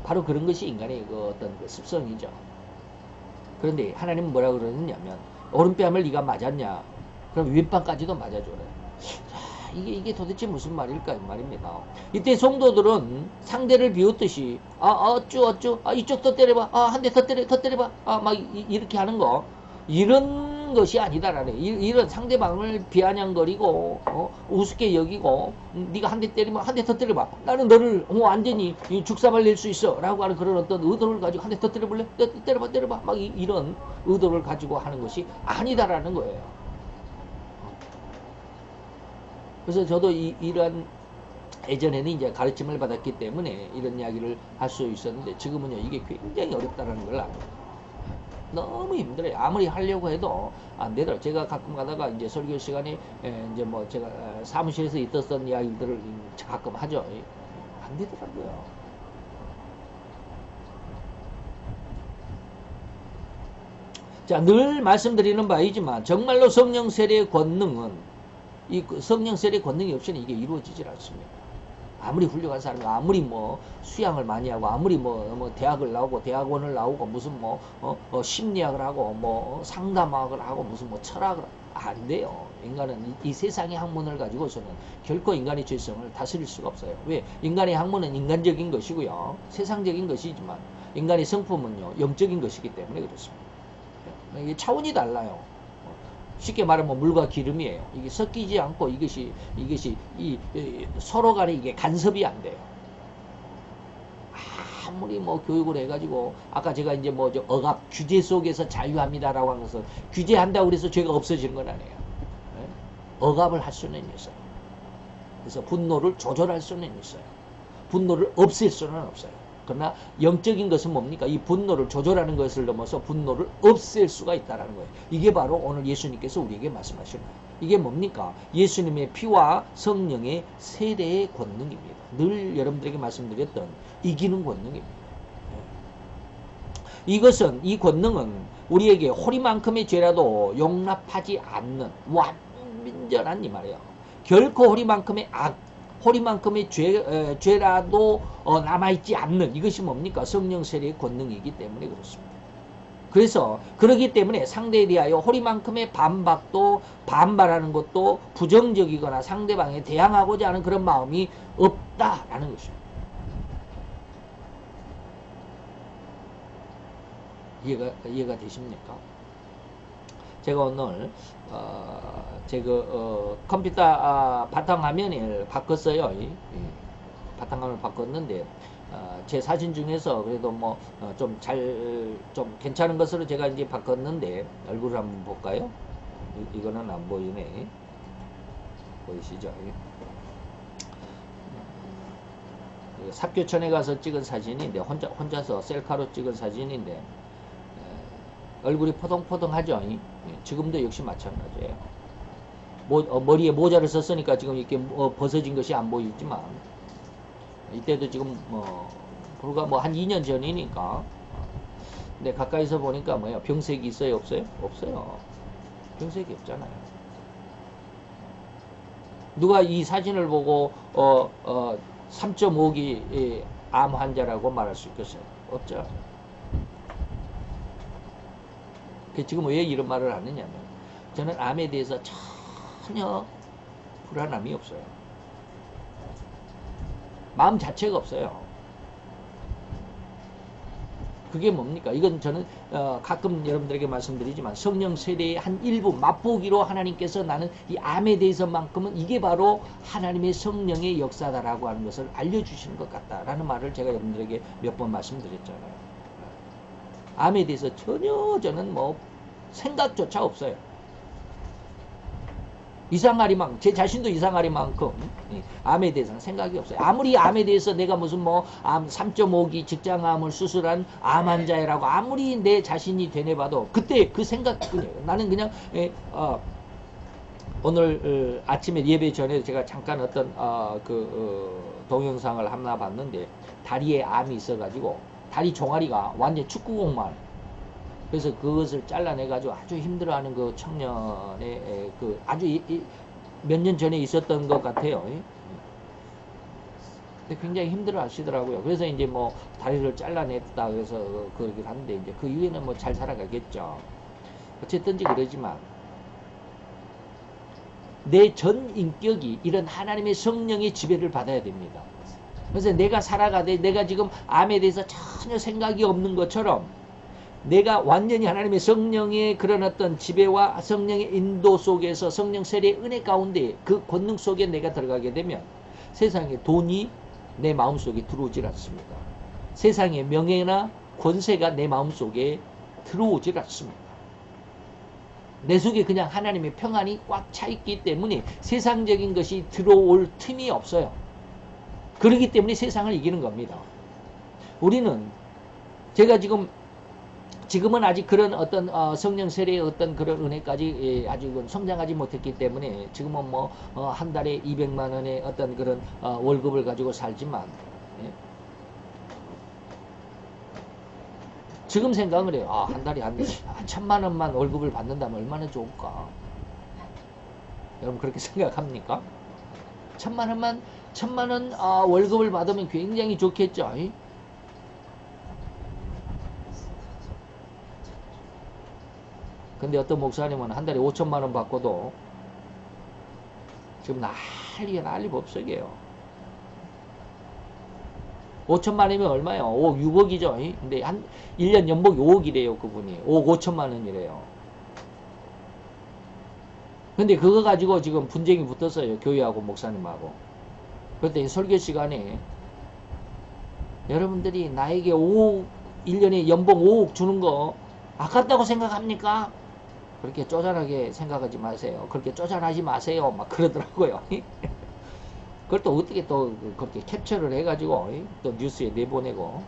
바로 그런 것이 인간의 그 어떤 그 습성이죠. 그런데 하나님은 뭐라고 그러느냐면 오른뺨을 네가 맞았냐? 그럼 왼뺨까지도 맞아줘라. 자, 이게 도대체 무슨 말일까 이 말입니다. 이때 성도들은 상대를 비웃듯이 어쭈 이쪽도 때려봐. 한 대 더 때려봐. 막 이렇게 하는 거 이런 것이 아니다라네. 이런 상대방을 비아냥거리고 우습게 여기고 네가 한 대 때리면 한 대 더 때려봐. 나는 너를 완전히 죽사발 낼 수 있어 라고 하는 그런 어떤 의도를 가지고 한 대 더 때려볼래? 때려봐 막 이런 의도를 가지고 하는 것이 아니다라는 거예요. 그래서 저도 이러한 예전에는 이제 가르침을 받았기 때문에 이런 이야기를 할 수 있었는데 지금은요 이게 굉장히 어렵다라는 걸 압니다. 너무 힘들어요. 아무리 하려고 해도 안 되더라고요. 제가 가끔 가다가 이제 설교 시간에 이제 뭐 제가 사무실에서 있었던 이야기들을 가끔 하죠. 안 되더라고요. 자, 늘 말씀드리는 바이지만 정말로 성령 세례의 권능은 이 성령 세례의 권능이 없이는 이게 이루어지질 않습니다. 아무리 훌륭한 사람이 아무리 뭐 수양을 많이 하고 아무리 뭐 대학을 나오고 대학원을 나오고 무슨 뭐 심리학을 하고 뭐 상담학을 하고 무슨 뭐 철학을 안 돼요. 인간은 이 세상의 학문을 가지고서는 결코 인간의 죄성을 다스릴 수가 없어요. 왜? 인간의 학문은 인간적인 것이고요. 세상적인 것이지만 인간의 성품은요 영적인 것이기 때문에 그렇습니다. 이게 차원이 달라요. 쉽게 말하면 물과 기름이에요. 이게 섞이지 않고 이것이 서로 간에 이게 간섭이 안 돼요. 아무리 뭐 교육을 해가지고 아까 제가 이제 뭐 저 억압 규제 속에서 자유합니다라고 하는 것은 규제한다고 그래서 죄가 없어지는 건 아니에요. 네? 억압을 할 수는 있어요. 그래서 분노를 조절할 수는 있어요. 분노를 없앨 수는 없어요. 그러나 영적인 것은 뭡니까? 이 분노를 조절하는 것을 넘어서 분노를 없앨 수가 있다는 거예요. 이게 바로 오늘 예수님께서 우리에게 말씀하시는 거예요. 이게 뭡니까? 예수님의 피와 성령의 세례의 권능입니다. 늘 여러분들에게 말씀드렸던 이기는 권능입니다. 이것은 이 권능은 우리에게 호리만큼의 죄라도 용납하지 않는 완전한 이 말이에요. 결코 호리만큼의 죄라도 남아있지 않는 이것이 뭡니까? 성령 세례의 권능이기 때문에 그렇습니다. 그래서 그렇기 때문에 상대에 대하여 호리만큼의 반발하는 것도 부정적이거나 상대방에 대항하고자 하는 그런 마음이 없다라는 것입니다. 이해가 되십니까? 제가 오늘 제가 컴퓨터 바탕화면을 바꿨어요. 바탕화면을 바꿨는데 제 사진 중에서 그래도 뭐 좀 괜찮은 것으로 제가 이제 바꿨는데 얼굴을 한번 볼까요? 이거는 안 보이네. 보이시죠? 삽교천에 가서 찍은 사진인데 혼자서 셀카로 찍은 사진인데 얼굴이 포동포동하죠. 지금도 역시 마찬가지예요. 머리에 모자를 썼으니까 지금 이렇게 벗어진 것이 안 보이지만 이때도 지금 불과 한 2년 전이니까. 근데 가까이서 보니까 뭐예요? 병색이 있어요? 없어요? 없어요. 병색이 없잖아요. 누가 이 사진을 보고 3.5기 암 환자라고 말할 수 있겠어요? 없죠. 지금 왜 이런 말을 하느냐면 저는 암에 대해서 전혀 불안함이 없어요. 마음 자체가 없어요. 그게 뭡니까? 이건 저는 가끔 여러분들에게 말씀드리지만 성령 세례의 한 일부 맛보기로 하나님께서 나는 이 암에 대해서만큼은 이게 바로 하나님의 성령의 역사다라고 하는 것을 알려주시는 것 같다라는 말을 제가 여러분들에게 몇 번 말씀드렸잖아요. 암에 대해서 전혀 저는 뭐 생각조차 없어요. 이상하리만큼 제 자신도 이상하리만큼 암에 대해서는 생각이 없어요. 아무리 암에 대해서 내가 무슨 암 3.5기 직장암을 수술한 암 환자라고 아무리 내 자신이 되뇌봐도 그때 그 생각뿐이에요. 나는 그냥 오늘 아침에 예배 전에 제가 잠깐 어떤 동영상을 하나 봤는데 다리에 암이 있어가지고 다리 종아리가 완전 축구공만. 그래서 그것을 잘라내가지고 아주 힘들어하는 그 청년의 아주 몇 년 전에 있었던 것 같아요. 근데 굉장히 힘들어 하시더라고요. 그래서 이제 뭐 다리를 잘라냈다 그래서 그러긴 하는데 이제 그 이후에는 뭐 잘 살아가겠죠. 어쨌든지 그러지만 내 전 인격이 이런 하나님의 성령의 지배를 받아야 됩니다. 그래서 내가 살아가되 내가 지금 암에 대해서 전혀 생각이 없는 것처럼 내가 완전히 하나님의 성령의 그런 어떤 지배와 성령의 인도 속에서 성령 세례의 은혜 가운데 그 권능 속에 내가 들어가게 되면 세상에 돈이 내 마음속에 들어오질 않습니다. 세상의 명예나 권세가 내 마음속에 들어오질 않습니다. 내 속에 그냥 하나님의 평안이 꽉 차 있기 때문에 세상적인 것이 들어올 틈이 없어요. 그렇기 때문에 세상을 이기는 겁니다. 우리는 제가 지금 지금은 아직 그런 어떤 성령 세례의 어떤 그런 은혜까지 아직은 성장하지 못했기 때문에 지금은 뭐 한 달에 200만 원의 어떤 그런 월급을 가지고 살지만 예? 지금 생각을 해요. 한 달에 한 1000만 원만 월급을 받는다면 얼마나 좋을까? 여러분 그렇게 생각합니까? 1000만 원 월급을 받으면 굉장히 좋겠죠. 근데 어떤 목사님은 한 달에 5천만 원 받고도 지금 난리 법석이에요. 5천만 원이면 얼마예요? 5억, 6억이죠. 근데 한 1년 연봉이 5억이래요, 그분이. 5억 5천만 원이래요. 근데 그거 가지고 지금 분쟁이 붙었어요. 교회하고 목사님하고. 그랬더니 설교 시간에 여러분들이 나에게 5억, 1년에 연봉 5억 주는 거 아깝다고 생각합니까? 그렇게 쪼잔하게 생각하지 마세요. 그렇게 쪼잔하지 마세요. 막 그러더라고요. 그걸 또 어떻게 또 그렇게 캡처를 해가지고 또 뉴스에 내보내고.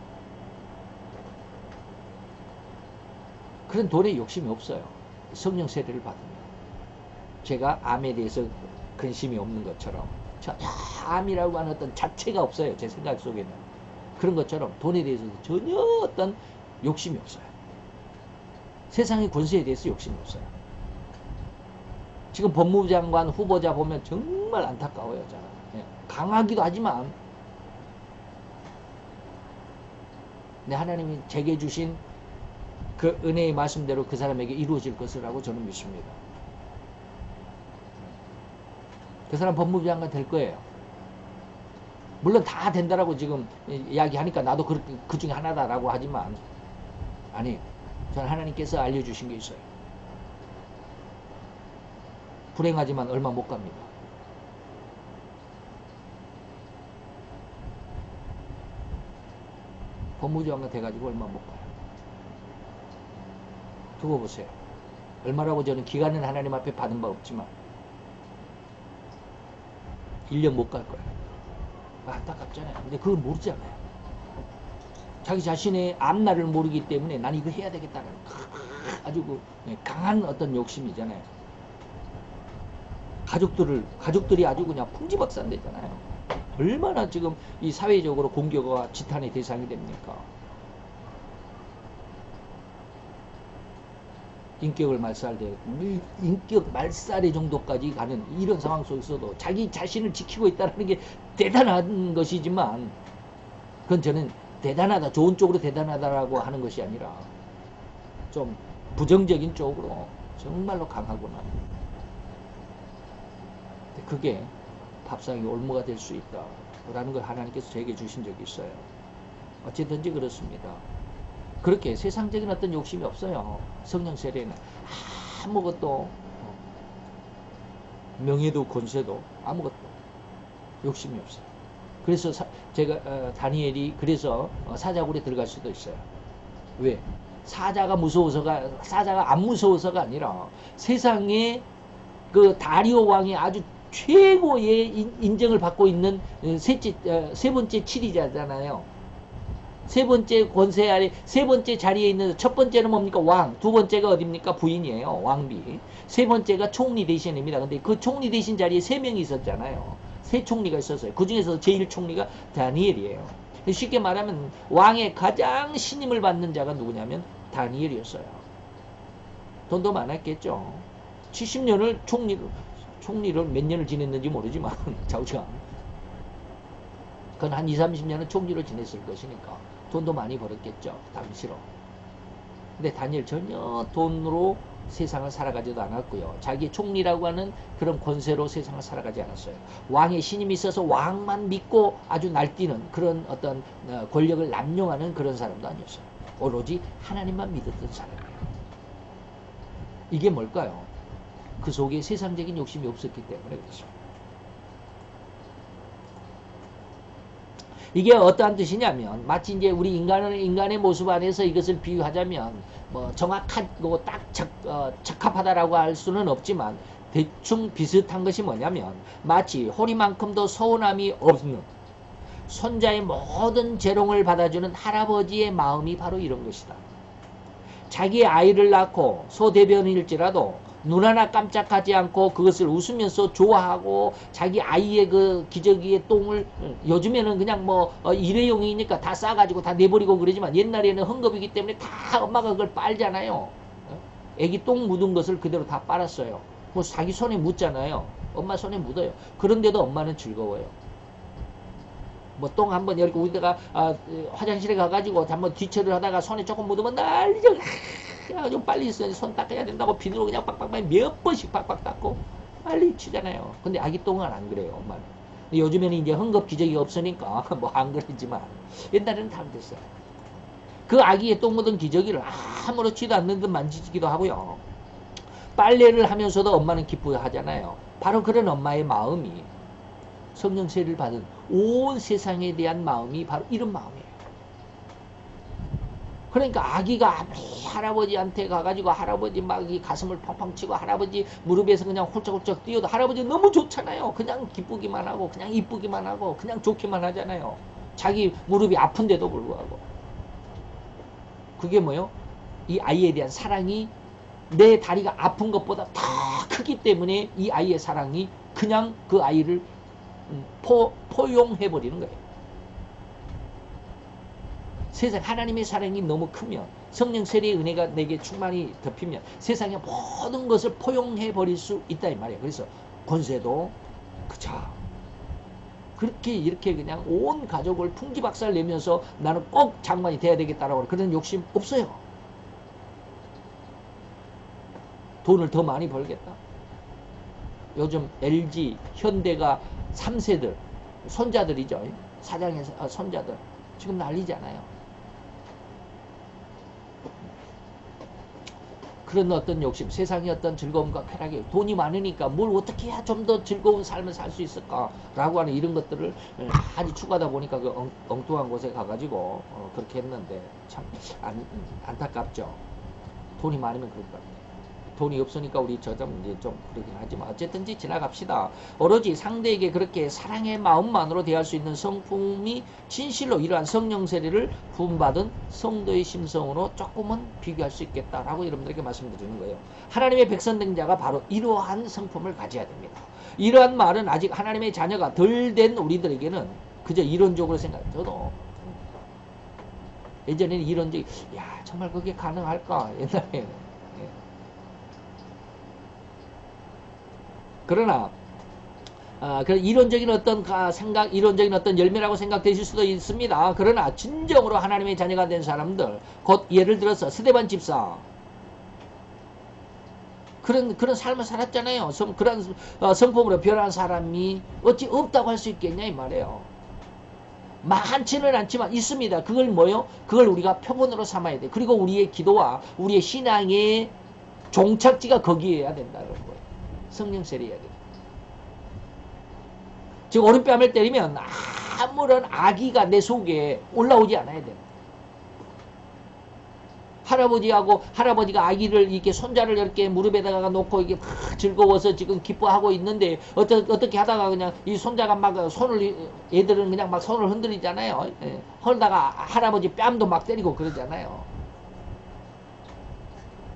그런 돈에 욕심이 없어요. 성령 세례를 받으면. 제가 암에 대해서 근심이 없는 것처럼 암이라고 하는 어떤 자체가 없어요. 제 생각 속에는. 그런 것처럼 돈에 대해서도 전혀 어떤 욕심이 없어요. 세상의 권세에 대해서 욕심이 없어요. 지금 법무부 장관 후보자 보면 정말 안타까워요. 강하기도 하지만 하나님이 제게 주신 그 은혜의 말씀대로 그 사람에게 이루어질 것이라고 저는 믿습니다. 그 사람 법무부 장관 될 거예요. 물론 다 된다라고 지금 이야기하니까 나도 그 중에 하나다라고 하지만 아니, 저는 하나님께서 알려주신 게 있어요. 불행하지만 얼마 못 갑니다. 법무부 장관 돼가지고 얼마 못 가요. 두고 보세요. 얼마라고 저는 기간은 하나님 앞에 받은 바 없지만 1년 못 갈 거예요. 안타깝잖아요. 근데 그걸 모르잖아요. 자기 자신의 앞날을 모르기 때문에 난 이거 해야 되겠다는 아주 강한 어떤 욕심이잖아요. 가족들이 아주 그냥 풍지박산되잖아요. 얼마나 지금 이 사회적으로 공격과 지탄의 대상이 됩니까? 인격을 말살되고 인격 말살의 정도까지 가는 이런 상황 속에서도 자기 자신을 지키고 있다는 게 대단한 것이지만 그건 저는 대단하다, 좋은 쪽으로 대단하다라고 하는 것이 아니라 좀 부정적인 쪽으로 정말로 강하구나. 그게 밥상의 올무가 될 수 있다라는 걸 하나님께서 저에게 주신 적이 있어요. 어쨌든지 그렇습니다. 그렇게 세상적인 어떤 욕심이 없어요. 성령 세례는 아무것도 명예도 권세도 아무것도 욕심이 없어요. 그래서 제가 다니엘이 그래서 사자굴에 들어갈 수도 있어요. 왜? 사자가 안 무서워서가 아니라 세상에 그 다리오 왕이 아주 최고의 인정을 받고 있는 세 번째 치리자잖아요. 세 번째 권세 아래 세 번째 자리에 있는 첫 번째는 뭡니까? 왕. 두 번째가 어딥니까? 부인이에요. 왕비. 세 번째가 총리 대신입니다. 근데 그 총리 대신 자리에 3명이 있었잖아요. 3총리가 있었어요. 그 중에서 제일 총리가 다니엘이에요. 쉽게 말하면 왕의 가장 신임을 받는 자가 누구냐면 다니엘이었어요. 돈도 많았겠죠. 70년을 총리를 몇 년을 지냈는지 모르지만 좌우지간 그건 한 20, 30년은 총리로 지냈을 것이니까 돈도 많이 벌었겠죠. 당시로. 근데 다니엘 전혀 돈으로 세상을 살아가지도 않았고요. 자기 총리라고 하는 그런 권세로 세상을 살아가지 않았어요. 왕의 신임이 있어서 왕만 믿고 아주 날뛰는 그런 어떤 권력을 남용하는 그런 사람도 아니었어요. 오로지 하나님만 믿었던 사람이에요. 이게 뭘까요? 그 속에 세상적인 욕심이 없었기 때문에 그렇죠. 이게 어떠한 뜻이냐면 마치 이제 우리 인간의 모습 안에서 이것을 비유하자면 뭐 정확하고 딱 적합하다라고 할 수는 없지만 대충 비슷한 것이 뭐냐면 마치 호리만큼도 서운함이 없는 손자의 모든 재롱을 받아주는 할아버지의 마음이 바로 이런 것이다. 자기의 아이를 낳고 소대변일지라도 눈 하나 깜짝하지 않고 그것을 웃으면서 좋아하고 자기 아이의 그 기저귀의 똥을 요즘에는 그냥 뭐 일회용이니까 다 싸가지고 다 내버리고 그러지만 옛날에는 헝겊이기 때문에 다 엄마가 그걸 빨잖아요. 애기 똥 묻은 것을 그대로 다 빨았어요. 뭐 자기 손에 묻잖아요. 엄마 손에 묻어요. 그런데도 엄마는 즐거워요. 뭐 똥 한번 이렇게 우리다가 화장실에 가가지고 한번 뒤처리를 하다가 손에 조금 묻으면 난리죠. 좀 빨리 손 닦아야 된다고 비누로 그냥 빡빡빡 몇 번씩 빡빡 닦고 빨리 치잖아요. 근데 아기 똥은 안 그래요, 엄마는. 요즘에는 이제 헝겊 기저귀가 없으니까 뭐 안 그러지만 옛날에는 다 그랬어요. 그 아기의 똥 묻은 기저귀를 아무렇지도 않는 듯 만지기도 하고요. 빨래를 하면서도 엄마는 기뻐하잖아요. 바로 그런 엄마의 마음이 성령 세례를 받은 온 세상에 대한 마음이 바로 이런 마음이에요. 그러니까 아기가 아무리 할아버지한테 가가지고 할아버지 막 이 가슴을 펑펑 치고 할아버지 무릎에서 그냥 홀쩍홀쩍 뛰어도 할아버지 너무 좋잖아요. 그냥 기쁘기만 하고 그냥 이쁘기만 하고 그냥 좋기만 하잖아요. 자기 무릎이 아픈데도 불구하고. 그게 뭐요? 이 아이에 대한 사랑이 내 다리가 아픈 것보다 더 크기 때문에 이 아이의 사랑이 그냥 그 아이를 포용해버리는 거예요. 세상 하나님의 사랑이 너무 크면 성령 세례의 은혜가 내게 충만히 덮이면 세상의 모든 것을 포용해버릴 수 있다 이 말이에요. 그래서 권세도 그쵸. 그렇게 이렇게 그냥 온 가족을 풍지박살 내면서 나는 꼭 장관이 돼야 되겠다라고 그런 욕심 없어요. 돈을 더 많이 벌겠다. 요즘 LG, 현대가 3세들, 손자들이죠. 사장의 손자들. 지금 난리잖아요. 그런 어떤 욕심, 세상의 어떤 즐거움과 쾌락이 돈이 많으니까 뭘 어떻게 해야 좀 더 즐거운 삶을 살 수 있을까라고 하는 이런 것들을 아주 추구하다 보니까 그 엉뚱한 곳에 가가지고 그렇게 했는데 참 안타깝죠. 돈이 많으면 그럴 것 같아요. 돈이 없으니까 우리 저점 이제 좀 그러긴 하지만 어쨌든지 지나갑시다. 오로지 상대에게 그렇게 사랑의 마음만으로 대할 수 있는 성품이 진실로 이러한 성령 세례를 부음받은 성도의 심성으로 조금은 비교할 수 있겠다라고 여러분들에게 말씀드리는 거예요. 하나님의 백성된 자가 바로 이러한 성품을 가져야 됩니다. 이러한 말은 아직 하나님의 자녀가 덜 된 우리들에게는 그저 이론적으로 생각해요. 저도 예전에는 이론적이 야 정말 그게 가능할까 옛날에는. 그러나 이론적인 어떤 생각, 이론적인 어떤 열매라고 생각되실 수도 있습니다. 그러나 진정으로 하나님의 자녀가 된 사람들, 곧 예를 들어서 스데반 집사 그런 삶을 살았잖아요. 그런 성품으로 변한 사람이 어찌 없다고 할 수 있겠냐 이 말이에요. 많지는 않지만 있습니다. 그걸 뭐요? 그걸 우리가 표본으로 삼아야 돼. 그리고 우리의 기도와 우리의 신앙의 종착지가 거기에야 된다는 거예요. 성령 세례해야 돼. 즉 오른뺨을 때리면 아무런 악의가 내 속에 올라오지 않아야 돼. 할아버지가 아기를 이렇게 손자를 이렇게 무릎에다가 놓고 이게 막 즐거워서 지금 기뻐하고 있는데 어떻게 하다가 그냥 이 손자가 막 얘들은 그냥 막 손을 흔들리잖아요. 헐다가 할아버지 뺨도 막 때리고 그러잖아요.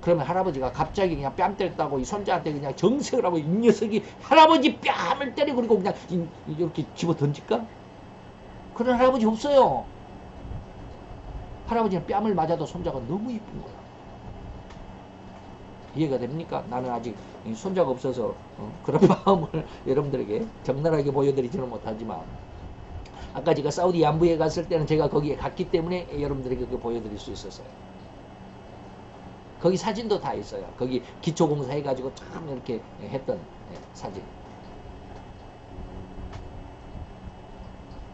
그러면 할아버지가 갑자기 그냥 뺨 때렸다고 이 손자한테 그냥 정색을 하고 이 녀석이 할아버지 뺨을 때리고 그리고 그냥 이렇게 집어 던질까? 그런 할아버지 없어요. 할아버지는 뺨을 맞아도 손자가 너무 이쁜 거야. 이해가 됩니까? 나는 아직 손자가 없어서 그런 마음을 여러분들에게 적나라하게 보여드리지는 못하지만 아까 제가 사우디 얀부에 갔을 때는 제가 거기에 갔기 때문에 여러분들에게 그렇게 보여드릴 수 있었어요. 거기 사진도 다 있어요. 거기 기초공사 해가지고 참 이렇게 했던 사진.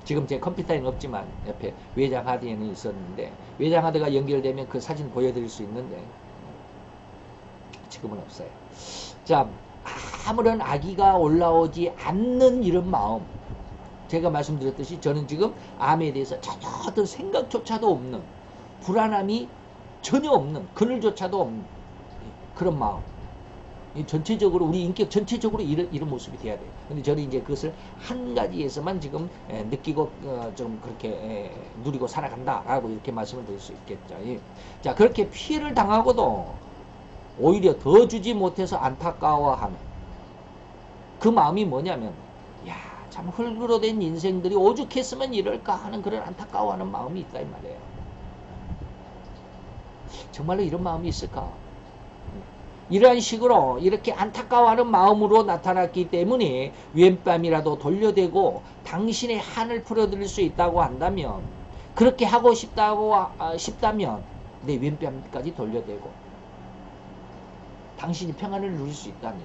지금 제 컴퓨터에는 없지만 옆에 외장 하드에는 있었는데 외장 하드가 연결되면 그 사진 보여드릴 수 있는데 지금은 없어요. 자, 아무런 악의가 올라오지 않는 이런 마음. 제가 말씀드렸듯이 저는 지금 암에 대해서 전혀 어떤 생각조차도 없는 불안함이 전혀 없는 그늘조차도 없는 그런 마음. 전체적으로 우리 인격 전체적으로 이런 모습이 돼야 돼요. 근데 저는 이제 그것을 한 가지에서만 지금 느끼고 좀 그렇게 누리고 살아간다라고 이렇게 말씀을 드릴 수 있겠죠. 자, 그렇게 피해를 당하고도 오히려 더 주지 못해서 안타까워하는 그 마음이 뭐냐면, 야, 참 흙으로 된 인생들이 오죽했으면 이럴까 하는 그런 안타까워하는 마음이 있다 이 말이에요. 정말로 이런 마음이 있을까? 이러한 식으로 이렇게 안타까워하는 마음으로 나타났기 때문에 왼뺨이라도 돌려대고 당신의 한을 풀어드릴 수 있다고 한다면, 그렇게 하고 싶다면 내 왼뺨까지 돌려대고 당신이 평안을 누릴 수 있다면,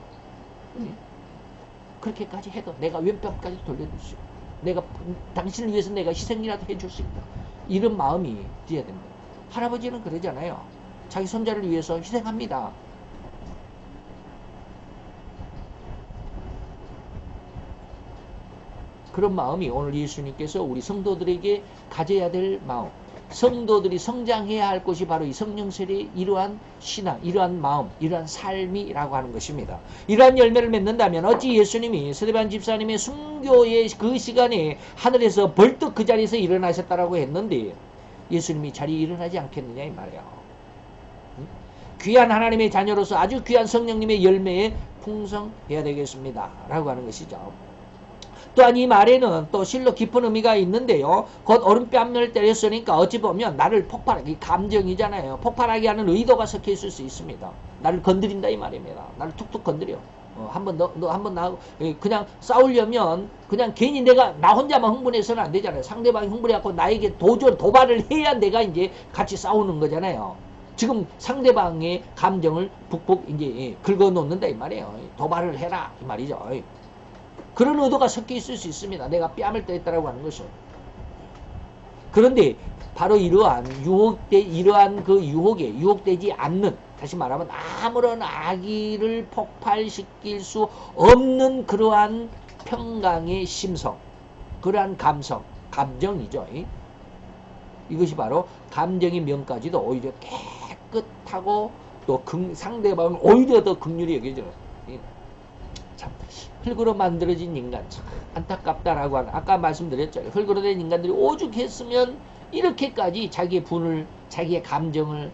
그렇게까지 해도 내가 왼뺨까지 돌려줄 수 있고, 내가 당신을 위해서 내가 희생이라도 해줄 수 있다, 이런 마음이 드어야 됩니다. 할아버지는 그러잖아요. 자기 손자를 위해서 희생합니다. 그런 마음이 오늘 예수님께서 우리 성도들에게 가져야 될 마음, 성도들이 성장해야 할 것이 바로 이 성령세례의 이러한 신앙, 이러한 마음, 이러한 삶이라고 하는 것입니다. 이러한 열매를 맺는다면 어찌 예수님이 스데반 집사님의 순교의 그 시간에 하늘에서 벌떡 그 자리에서 일어나셨다라고 했는데 예수님이 자리에 일어나지 않겠느냐 이 말이야. 귀한 하나님의 자녀로서 아주 귀한 성령님의 열매에 풍성해야 되겠습니다 라고 하는 것이죠. 또한 이 말에는 또 실로 깊은 의미가 있는데요. 곧 오른뺨을 때렸으니까 어찌 보면 나를 폭발하게, 감정이잖아요. 폭발하게 하는 의도가 섞여 있을 수 있습니다. 나를 건드린다 이 말입니다. 나를 툭툭 건드려. 한번 너 한번 나 그냥 싸우려면 그냥 괜히 내가 나 혼자만 흥분해서는 안 되잖아요. 상대방이 흥분해갖고 나에게 도발을 해야 내가 이제 같이 싸우는 거잖아요. 지금 상대방의 감정을 북북 이제 긁어놓는다 이 말이에요. 도발을 해라 이 말이죠. 그런 의도가 섞여 있을 수 있습니다. 내가 뺨을 때렸다라고 하는 것은. 그런데 바로 이러한 그 유혹에 유혹되지 않는, 다시 말하면 아무런 악의를 폭발시킬 수 없는 그러한 평강의 심성, 그러한 감성, 감정이죠. 이것이 바로 감정의 면까지도 오히려 깨끗하고 또 상대방을 오히려 더 긍휼히 여겨져요. 참 흙으로 만들어진 인간 참 안타깝다라고 하는, 아까 말씀드렸죠. 흙으로 된 인간들이 오죽했으면 이렇게까지 자기의 분을, 자기의 감정을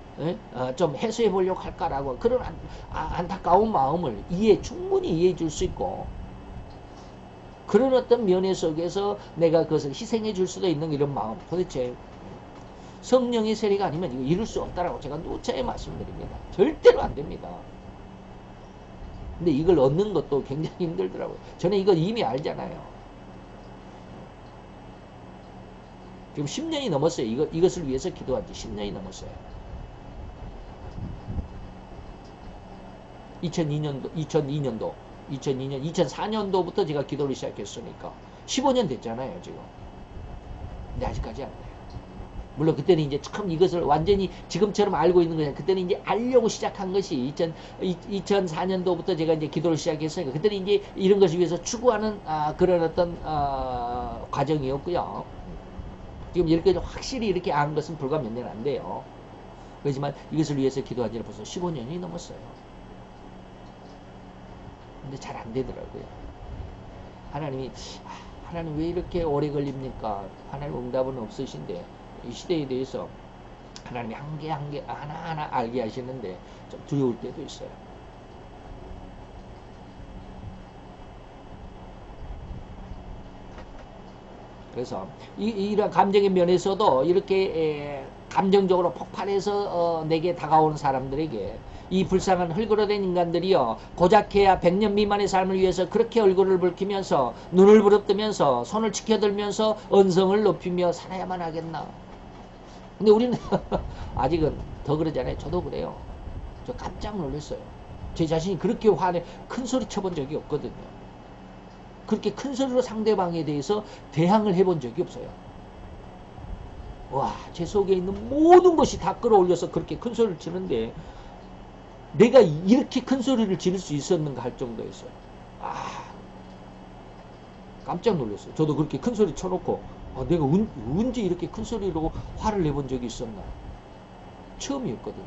좀 해소해 보려고 할까라고, 그런 안타까운 마음을 충분히 이해해 줄 수 있고, 그런 어떤 면에 속에서 내가 그것을 희생해 줄 수도 있는 이런 마음, 도대체 성령의 세례가 아니면 이거 이룰 수 없다라고 제가 누차게 말씀드립니다. 절대로 안 됩니다. 근데 이걸 얻는 것도 굉장히 힘들더라고요. 저는 이거 이미 알잖아요. 지금 10년이 넘었어요. 이것을 위해서 기도한 지 10년이 넘었어요. 2002년도, 2004년도부터 제가 기도를 시작했으니까 15년 됐잖아요, 지금. 근데 아직까지 안 돼요. 물론 그때는 이제 참 이것을 완전히 지금처럼 알고 있는 거잖아요. 그때는 이제 알려고 시작한 것이 2004년도부터 제가 이제 기도를 시작했으니까 그때는 이제 이런 것을 위해서 추구하는 그런 어떤 과정이었고요. 지금 이렇게 확실히 이렇게 아는 것은 불과 몇 년 안 돼요. 그렇지만 이것을 위해서 기도한 지는 벌써 15년이 넘었어요. 근데 잘 안 되더라고요. 하나님 왜 이렇게 오래 걸립니까? 하나님 응답은 없으신데 이 시대에 대해서 하나님이 한 개 하나하나 알게 하시는데 좀 두려울 때도 있어요. 그래서 이런 감정의 면에서도 이렇게 감정적으로 폭발해서 내게 다가오는 사람들에게, 이 불쌍한 흙으로 된 인간들이요, 고작해야 100년 미만의 삶을 위해서 그렇게 얼굴을 붉히면서 눈을 부릅뜨면서 손을 치켜들면서 언성을 높이며 살아야만 하겠나. 근데 우리는 아직은 더 그러잖아요. 저도 그래요. 저 깜짝 놀랐어요. 제 자신이 그렇게 큰 소리 쳐본 적이 없거든요. 그렇게 큰 소리로 상대방에 대해서 대항을 해본 적이 없어요. 와, 제 속에 있는 모든 것이 다 끌어올려서 그렇게 큰 소리를 치는데 내가 이렇게 큰 소리를 지를 수 있었는가 할 정도였어요. 깜짝 놀랐어요. 저도 그렇게 큰 소리 쳐놓고 내가 언제 이렇게 큰 소리로 화를 내본 적이 있었나. 처음이었거든요.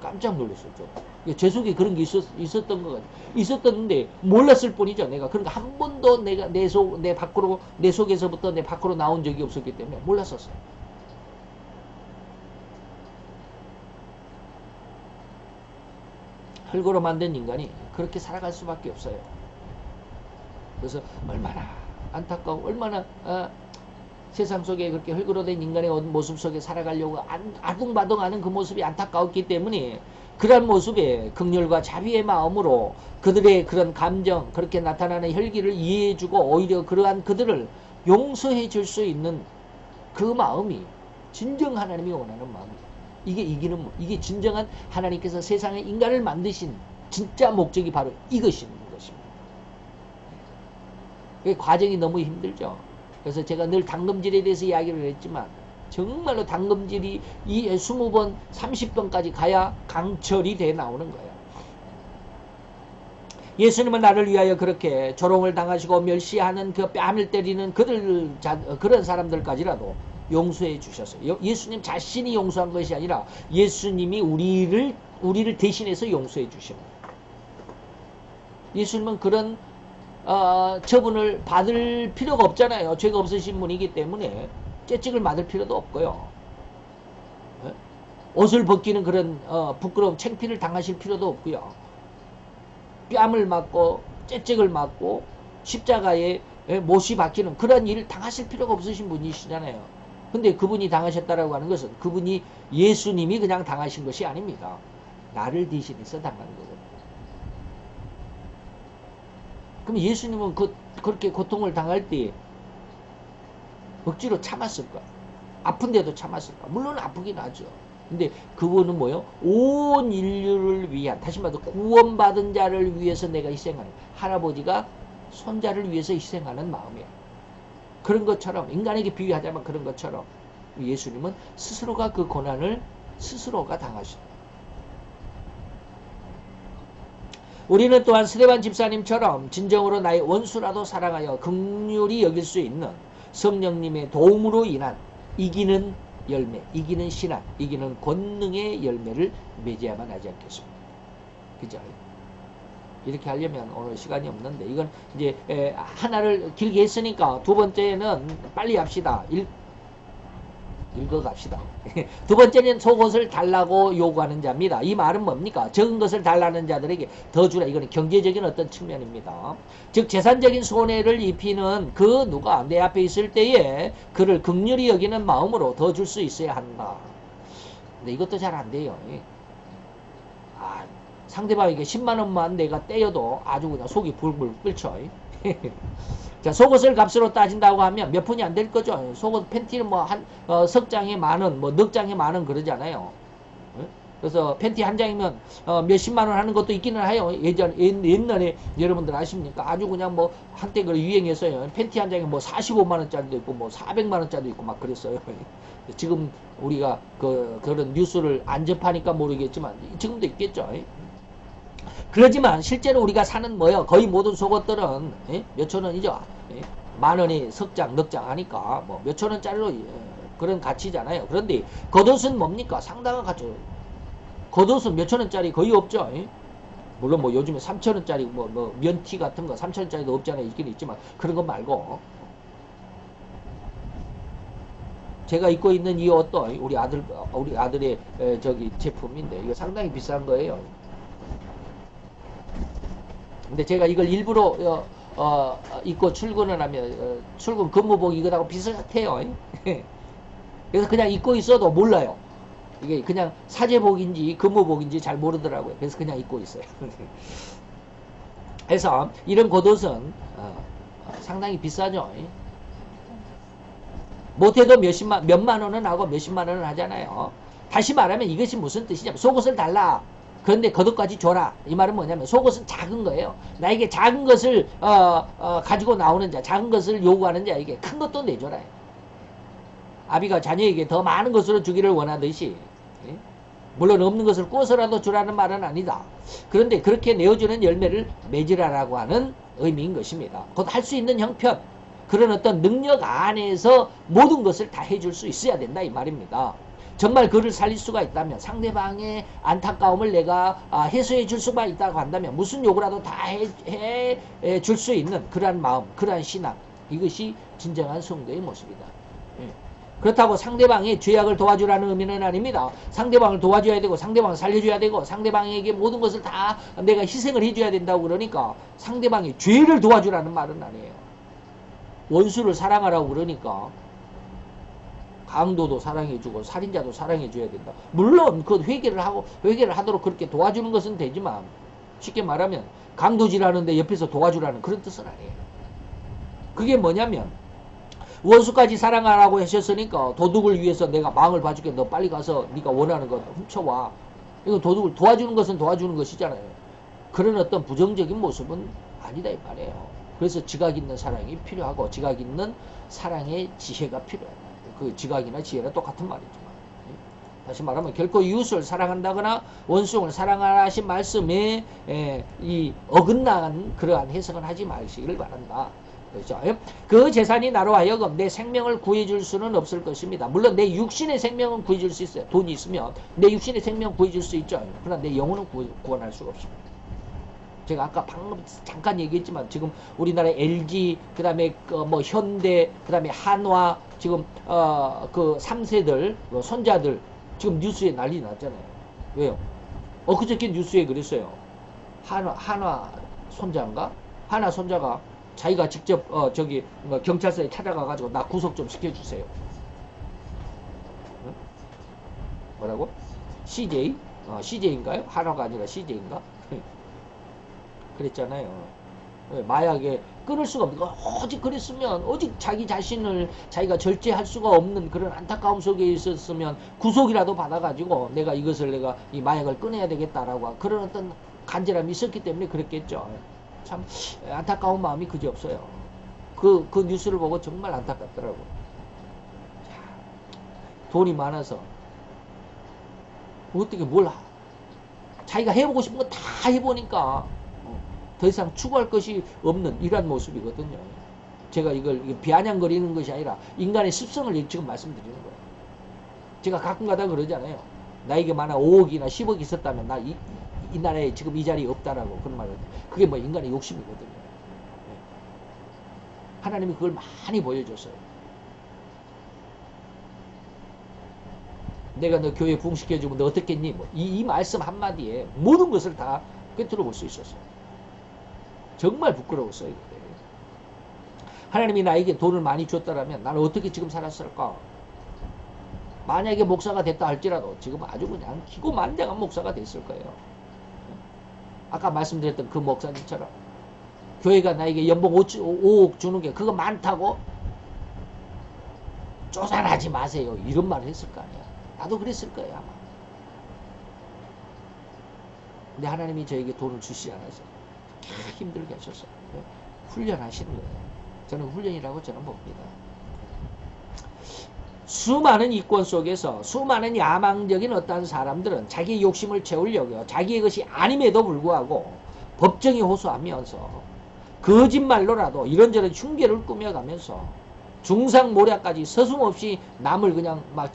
깜짝 놀랐었죠. 제 속에 그런 게 있었던 것 같아요. 있었던데 몰랐을 뿐이죠. 내가 그러니까 한 번도 내가 내 밖으로 내 속에서부터 내 밖으로 나온 적이 없었기 때문에 몰랐었어요. 흙으로 만든 인간이 그렇게 살아갈 수밖에 없어요. 그래서 얼마나 안타까워, 얼마나 세상 속에 그렇게 흙으로 된 인간의 모습 속에 살아가려고 아둥바둥하는 그 모습이 안타까웠기 때문에 그러한 모습에 긍휼과 자비의 마음으로 그들의 그런 감정, 그렇게 나타나는 혈기를 이해해주고 오히려 그러한 그들을 용서해 줄 수 있는 그 마음이 진정 하나님이 원하는 마음이에요. 이게 진정한 하나님께서 세상에 인간을 만드신 진짜 목적이 바로 이것인 것입니다. 그 과정이 너무 힘들죠. 그래서 제가 늘 당금질에 대해서 이야기를 했지만 정말로 당금질이 이 20번, 30번까지 가야 강철이 돼 나오는 거예요. 예수님은 나를 위하여 그렇게 조롱을 당하시고 멸시하는 그 뺨을 때리는 그런 사람들까지라도 용서해 주셨어요. 예수님 자신이 용서한 것이 아니라 예수님이 우리를 대신해서 용서해 주십니다. 예수님은 그런 처분을 받을 필요가 없잖아요. 죄가 없으신 분이기 때문에 채찍을 맞을 필요도 없고요. 옷을 벗기는 그런 부끄러움, 창피를 당하실 필요도 없고요. 뺨을 맞고 채찍을 맞고 십자가에 못이 박히는 그런 일을 당하실 필요가 없으신 분이시잖아요. 근데 그분이 당하셨다라고 하는 것은 그분이 예수님이 그냥 당하신 것이 아닙니다. 나를 대신해서 당한 거거든요. 그럼 예수님은 그렇게 고통을 당할 때 억지로 참았을 거야. 아픈데도 참았을 거야. 물론 아프긴 하죠. 근데 그분은 뭐요? 온 인류를 위한, 다시 말해서 구원받은 자를 위해서 내가 희생하는, 할아버지가 손자를 위해서 희생하는 마음이야. 그런 것처럼, 인간에게 비유하자면 그런 것처럼 예수님은 스스로가 그 고난을 스스로가 당하셨다. 우리는 또한 스데반 집사님처럼 진정으로 나의 원수라도 사랑하여 긍휼히 여길 수 있는 성령님의 도움으로 인한 이기는 열매, 이기는 신앙, 이기는 권능의 열매를 맺어야만 하지 않겠습니까? 그죠? 이렇게 하려면 오늘 시간이 없는데 이건 이제 하나를 길게 했으니까 두 번째는 빨리 합시다. 읽어갑시다. 두 번째는 속옷을 달라고 요구하는 자입니다. 이 말은 뭡니까? 적은 것을 달라는 자들에게 더 주라. 이거는 경제적인 어떤 측면입니다. 즉 재산적인 손해를 입히는 그 누가 내 앞에 있을 때에 그를 긍휼히 여기는 마음으로 더 줄 수 있어야 한다. 근데 이것도 잘 안 돼요. 상대방에게 10만 원만 내가 떼어도 아주 그냥 속이 불불 끓죠. 자, 속옷을 값으로 따진다고 하면 몇 푼이 안 될 거죠. 속옷 팬티는 뭐 석 장에 만 원, 뭐 넉 장에 만 원 그러잖아요. 그래서 팬티 한 장이면 몇십만 원 하는 것도 있기는 해요. 옛날에 여러분들 아십니까? 아주 그냥 뭐 한때 그 유행했어요. 팬티 한 장에 뭐 45만 원짜리도 있고 뭐 400만 원짜리도 있고 막 그랬어요. 지금 우리가 그런 뉴스를 안 접하니까 모르겠지만 지금도 있겠죠. 그러지만 실제로 우리가 사는 뭐요? 거의 모든 속옷들은 몇천 원이죠. 만 원이 석 장, 넉 장 하니까 뭐 몇천 원짜리로 그런 가치잖아요. 그런데 겉옷은 뭡니까? 상당한 가치. 겉옷은 몇천 원짜리 거의 없죠. 물론 뭐 요즘에 3천 원짜리 뭐 면티 같은 거 3천 원짜리도 없잖아요. 있긴 있지만 그런 거 말고 제가 입고 있는 이 옷도 우리 아들의 저기 제품인데 이거 상당히 비싼 거예요. 근데 제가 이걸 일부러 입고 출근을 하면 출근 근무복 이거하고 비슷해요. 그래서 그냥 입고 있어도 몰라요. 이게 그냥 사제복인지 근무복인지 잘 모르더라고요. 그래서 그냥 입고 있어요. 그래서 이런 겉옷은 상당히 비싸죠. 못해도 몇만 원은 하고 몇십만 원은 하잖아요. 다시 말하면 이것이 무슨 뜻이냐면 속옷을 달라. 그런데 겉옷까지 줘라. 이 말은 뭐냐면 속옷은 작은 거예요. 나에게 작은 것을 가지고 나오는 자, 작은 것을 요구하는 자에게 큰 것도 내줘라. 아비가 자녀에게 더 많은 것으로 주기를 원하듯이 물론 없는 것을 꾸어서라도 주라는 말은 아니다. 그런데 그렇게 내어주는 열매를 맺으라라고 하는 의미인 것입니다. 곧 할 수 있는 형편, 그런 어떤 능력 안에서 모든 것을 다 해줄 수 있어야 된다 이 말입니다. 정말 그를 살릴 수가 있다면, 상대방의 안타까움을 내가 해소해 줄 수가 있다고 한다면 무슨 요구라도 다 해 줄 수 있는 그러한 마음, 그러한 신앙, 이것이 진정한 성도의 모습이다. 예. 그렇다고 상대방의 죄악을 도와주라는 의미는 아닙니다. 상대방을 도와줘야 되고 상대방을 살려줘야 되고 상대방에게 모든 것을 다 내가 희생을 해줘야 된다고 그러니까 상대방의 죄를 도와주라는 말은 아니에요. 원수를 사랑하라고 그러니까 강도도 사랑해주고 살인자도 사랑해줘야 된다. 물론 그 회개를 하도록 그렇게 도와주는 것은 되지만 쉽게 말하면 강도질하는데 옆에서 도와주라는 그런 뜻은 아니에요. 그게 뭐냐면 원수까지 사랑하라고 하셨으니까 도둑을 위해서 내가 망을 봐줄게. 너 빨리 가서 네가 원하는 거 훔쳐와. 이거 도둑을 도와주는 것은 도와주는 것이잖아요. 그런 어떤 부정적인 모습은 아니다 이 말이에요. 그래서 지각 있는 사랑이 필요하고 지각 있는 사랑의 지혜가 필요하다. 그 지각이나 지혜는 똑같은 말이지만 다시 말하면 결코 이웃을 사랑한다거나 원수를 사랑하라 하신 말씀에 이 어긋난 그러한 해석은 하지 마시기를 바란다. 그렇죠? 그 재산이 나로 하여금 내 생명을 구해줄 수는 없을 것입니다. 물론 내 육신의 생명은 구해줄 수 있어요. 돈이 있으면 내 육신의 생명 구해줄 수 있죠. 그러나 내 영혼은 구원할 수가 없습니다. 제가 아까 방금 잠깐 얘기했지만 지금 우리나라의 LG, 그 다음에 뭐 현대, 그 다음에 한화, 지금 그 3세들 손자들 지금 뉴스에 난리 났잖아요. 왜요? 그저께 뉴스에 그랬어요. 한화 손자인가? 한화 손자가 자기가 직접 저기 경찰서에 찾아가가지고 나 구속 좀 시켜주세요. 응? 뭐라고? CJ? CJ인가요? 한화가 아니라 CJ인가? 그랬잖아요. 마약에 끊을 수가 없는 거. 오직 그랬으면 오직 자기 자신을 자기가 절제할 수가 없는 그런 안타까움 속에 있었으면 구속이라도 받아가지고 내가 이것을 내가 이 마약을 끊어야 되겠다라고 그런 어떤 간절함이 있었기 때문에 그랬겠죠. 참 안타까운 마음이 그지없어요. 그 뉴스를 보고 정말 안타깝더라고. 돈이 많아서 어떻게 뭘 자기가 해보고 싶은 거 다 해보니까 더 이상 추구할 것이 없는 이러한 모습이거든요. 제가 이걸 비아냥거리는 것이 아니라 인간의 습성을 지금 말씀드리는 거예요. 제가 가끔가다 그러잖아요. 나에게 만약 5억이나 10억이 있었다면 나 이 나라에 지금 이 자리에 없다라고 그런 말을. 그게 뭐 인간의 욕심이거든요. 하나님이 그걸 많이 보여줬어요. 내가 너 교회 부흥시켜주면 너 어떻겠니? 뭐 이 말씀 한마디에 모든 것을 다 꿰뚫어 볼 수 있었어요. 정말 부끄러웠어요. 하나님이 나에게 돈을 많이 줬다라면 나는 어떻게 지금 살았을까? 만약에 목사가 됐다 할지라도 지금 아주 그냥 기고만장한 목사가 됐을 거예요. 아까 말씀드렸던 그 목사님처럼 교회가 나에게 연봉 5억 주는 게 그거 많다고? 쪼잔하지 마세요. 이런 말을 했을 거 아니야. 나도 그랬을 거예요 아마. 근데 하나님이 저에게 돈을 주시지 않아서 힘들게 하셨어요. 훈련하시는 거예요. 저는 훈련이라고 저는 봅니다. 수많은 이권 속에서 수많은 야망적인 어떤 사람들은 자기의 욕심을 채우려고 자기의 것이 아님에도 불구하고 법정에 호소하면서 거짓말로라도 이런저런 흉계를 꾸며가면서 중상모략까지 서슴없이 남을 그냥 막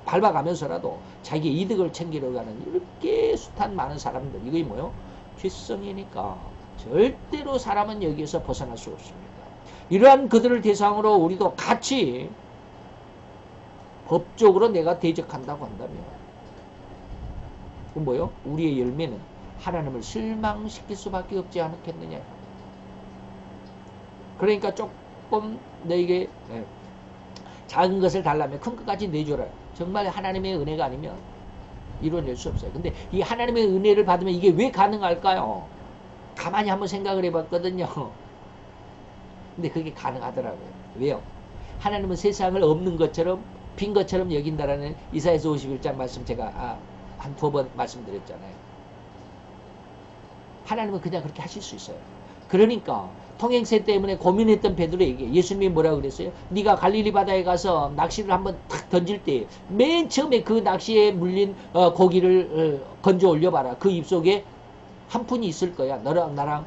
밟아가면서라도 자기의 이득을 챙기려고 하는 이렇게 숱한 많은 사람들, 이게 뭐요? 죄성이니까 절대로 사람은 여기에서 벗어날 수 없습니다. 이러한 그들을 대상으로 우리도 같이 법적으로 내가 대적한다고 한다면 그 뭐요? 우리의 열매는 하나님을 실망시킬 수밖에 없지 않겠느냐. 그러니까 조금 너에게 작은 것을 달라면 큰 것까지 내줘라. 정말 하나님의 은혜가 아니면 이루어낼 수 없어요. 근데 이 하나님의 은혜를 받으면 이게 왜 가능할까요? 가만히 한번 생각을 해봤거든요. 근데 그게 가능하더라고요. 왜요? 하나님은 세상을 없는 것처럼 빈 것처럼 여긴다라는 이사야서 51장 말씀 제가 한 2번 말씀드렸잖아요. 하나님은 그냥 그렇게 하실 수 있어요. 그러니까 통행세 때문에 고민했던 베드로에게 예수님이 뭐라고 그랬어요? 네가 갈릴리 바다에 가서 낚시를 한번 탁 던질 때 맨 처음에 그 낚시에 물린 고기를 건져 올려봐라. 그 입속에 한 푼이 있을 거야. 너랑 나랑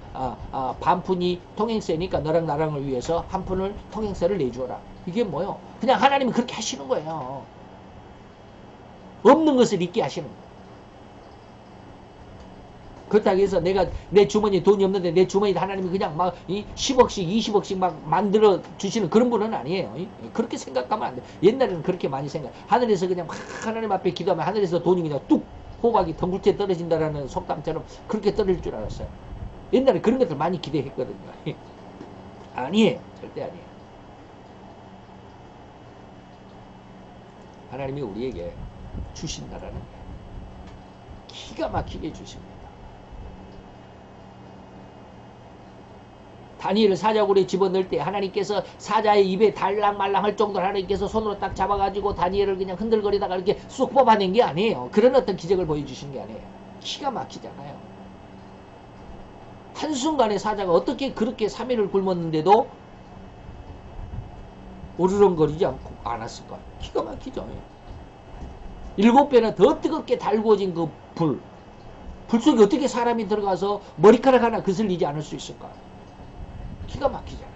반 푼이 통행세니까 너랑 나랑을 위해서 한 푼을 통행세를 내주어라. 이게 뭐요? 그냥 하나님이 그렇게 하시는 거예요. 없는 것을 있게 하시는 거예요. 그렇다고 해서 내가 내 주머니에 돈이 없는데 내 주머니에 하나님이 그냥 막 10억씩 20억씩 막 만들어 주시는 그런 분은 아니에요. 그렇게 생각하면 안 돼. 옛날에는 그렇게 많이 생각. 하늘에서 그냥 막 하나님 앞에 기도하면 하늘에서 돈이 그냥 뚝 호박이 덩굴째 떨어진다라는 속담처럼 그렇게 떨어질 줄 알았어요. 옛날에 그런 것들 많이 기대했거든요. 아니에요. 절대 아니에요. 하나님이 우리에게 주신다라는 게 기가 막히게 주십니다. 다니엘을 사자굴에 집어넣을 때 하나님께서 사자의 입에 달랑말랑할 정도로 하나님께서 손으로 딱 잡아가지고 다니엘을 그냥 흔들거리다가 이렇게 쑥 뽑아낸 게 아니에요. 그런 어떤 기적을 보여주신 게 아니에요. 기가 막히잖아요. 한순간에 사자가 어떻게 그렇게 3일을 굶었는데도 우르렁거리지 않았을까? 기가 막히죠. 7배나 더 뜨겁게 달구어진 그 불 속에 어떻게 사람이 들어가서 머리카락 하나 그슬리지 않을 수 있을까? 기가 막히잖아요.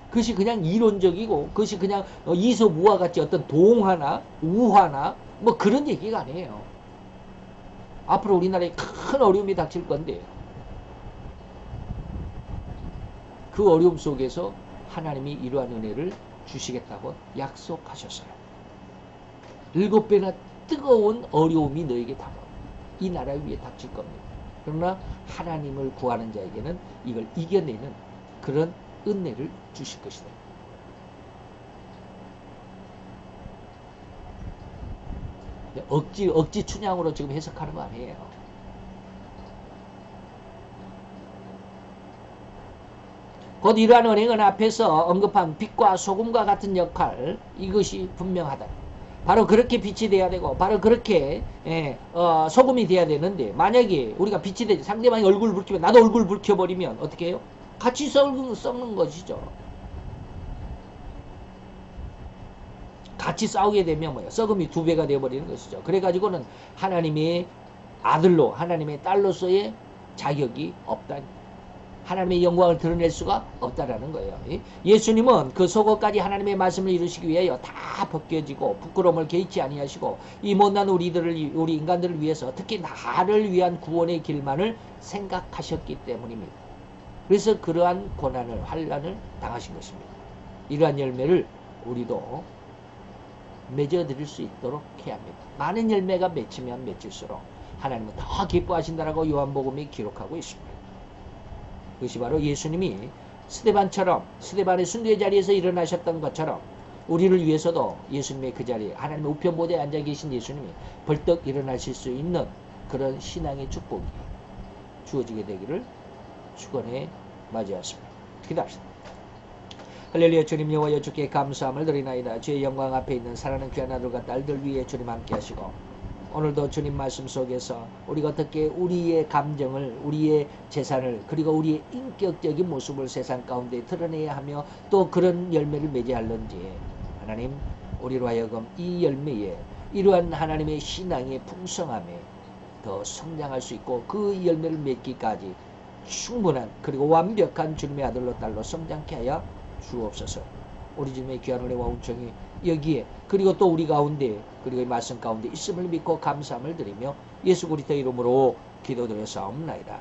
그것이 그냥 이론적이고 그것이 그냥 이소무화 같이 어떤 동화나 우화나 뭐 그런 얘기가 아니에요. 앞으로 우리나라에 큰 어려움이 닥칠 건데 그 어려움 속에서 하나님이 이러한 은혜를 주시겠다고 약속하셨어요. 7배나 뜨거운 어려움이 너에게 다가옵니다. 이 나라 위에 닥칠 겁니다. 그러나 하나님을 구하는 자에게는 이걸 이겨내는 그런 은혜를 주실 것이다. 억지 춘향으로 지금 해석하는 거 아니에요. 곧 이러한 은행은 앞에서 언급한 빛과 소금과 같은 역할, 이것이 분명하다. 바로 그렇게 빛이 돼야 되고 바로 그렇게 소금이 돼야 되는데 만약에 우리가 빛이 되지 상대방이 얼굴을 붉히면 나도 얼굴을 붉혀버리면 어떻게 해요? 같이 썩는 것이죠. 같이 싸우게 되면 뭐야? 썩음이 2배가 되어버리는 것이죠. 그래가지고는 하나님의 아들로 하나님의 딸로서의 자격이 없다. 하나님의 영광을 드러낼 수가 없다라는 거예요. 예수님은 그 속옷까지 하나님의 말씀을 이루시기 위하여 다 벗겨지고 부끄러움을 개의치 아니하시고 이 못난 우리 인간들을 위해서 특히 나를 위한 구원의 길만을 생각하셨기 때문입니다. 그래서 그러한 고난을 환난을 당하신 것입니다. 이러한 열매를 우리도 맺어드릴 수 있도록 해야 합니다. 많은 열매가 맺히면 맺힐수록 하나님은 더 기뻐하신다라고 요한복음이 기록하고 있습니다. 그것이 바로 예수님이 스데반의 순교의 자리에서 일어나셨던 것처럼 우리를 위해서도 예수님의 그 자리에 하나님의 우편 보좌에 앉아 계신 예수님이 벌떡 일어나실 수 있는 그런 신앙의 축복이 주어지게 되기를 축원해 맞이하십니다. 기도합시다. 할렐루야. 주님 여호와여 주께 감사함을 드리나이다. 주의 영광 앞에 있는 사랑하는 귀한 아들과 딸들 위에 주님 함께 하시고 오늘도 주님 말씀 속에서 우리가 어떻게 우리의 감정을 우리의 재산을 그리고 우리의 인격적인 모습을 세상 가운데 드러내야 하며 또 그런 열매를 맺어야 하는지 하나님 우리로 하여금 이 열매에 이러한 하나님의 신앙의 풍성함에 더 성장할 수 있고 그 열매를 맺기까지 충분한 그리고 완벽한 주님의 아들로 딸로 성장케 하여 주옵소서. 우리 주님의 귀한 은혜와 은총이 여기에 그리고 또 우리 가운데 그리고 이 말씀 가운데 있음을 믿고 감사함을 드리며 예수 그리스도의 이름으로 기도드려 사옵나이다.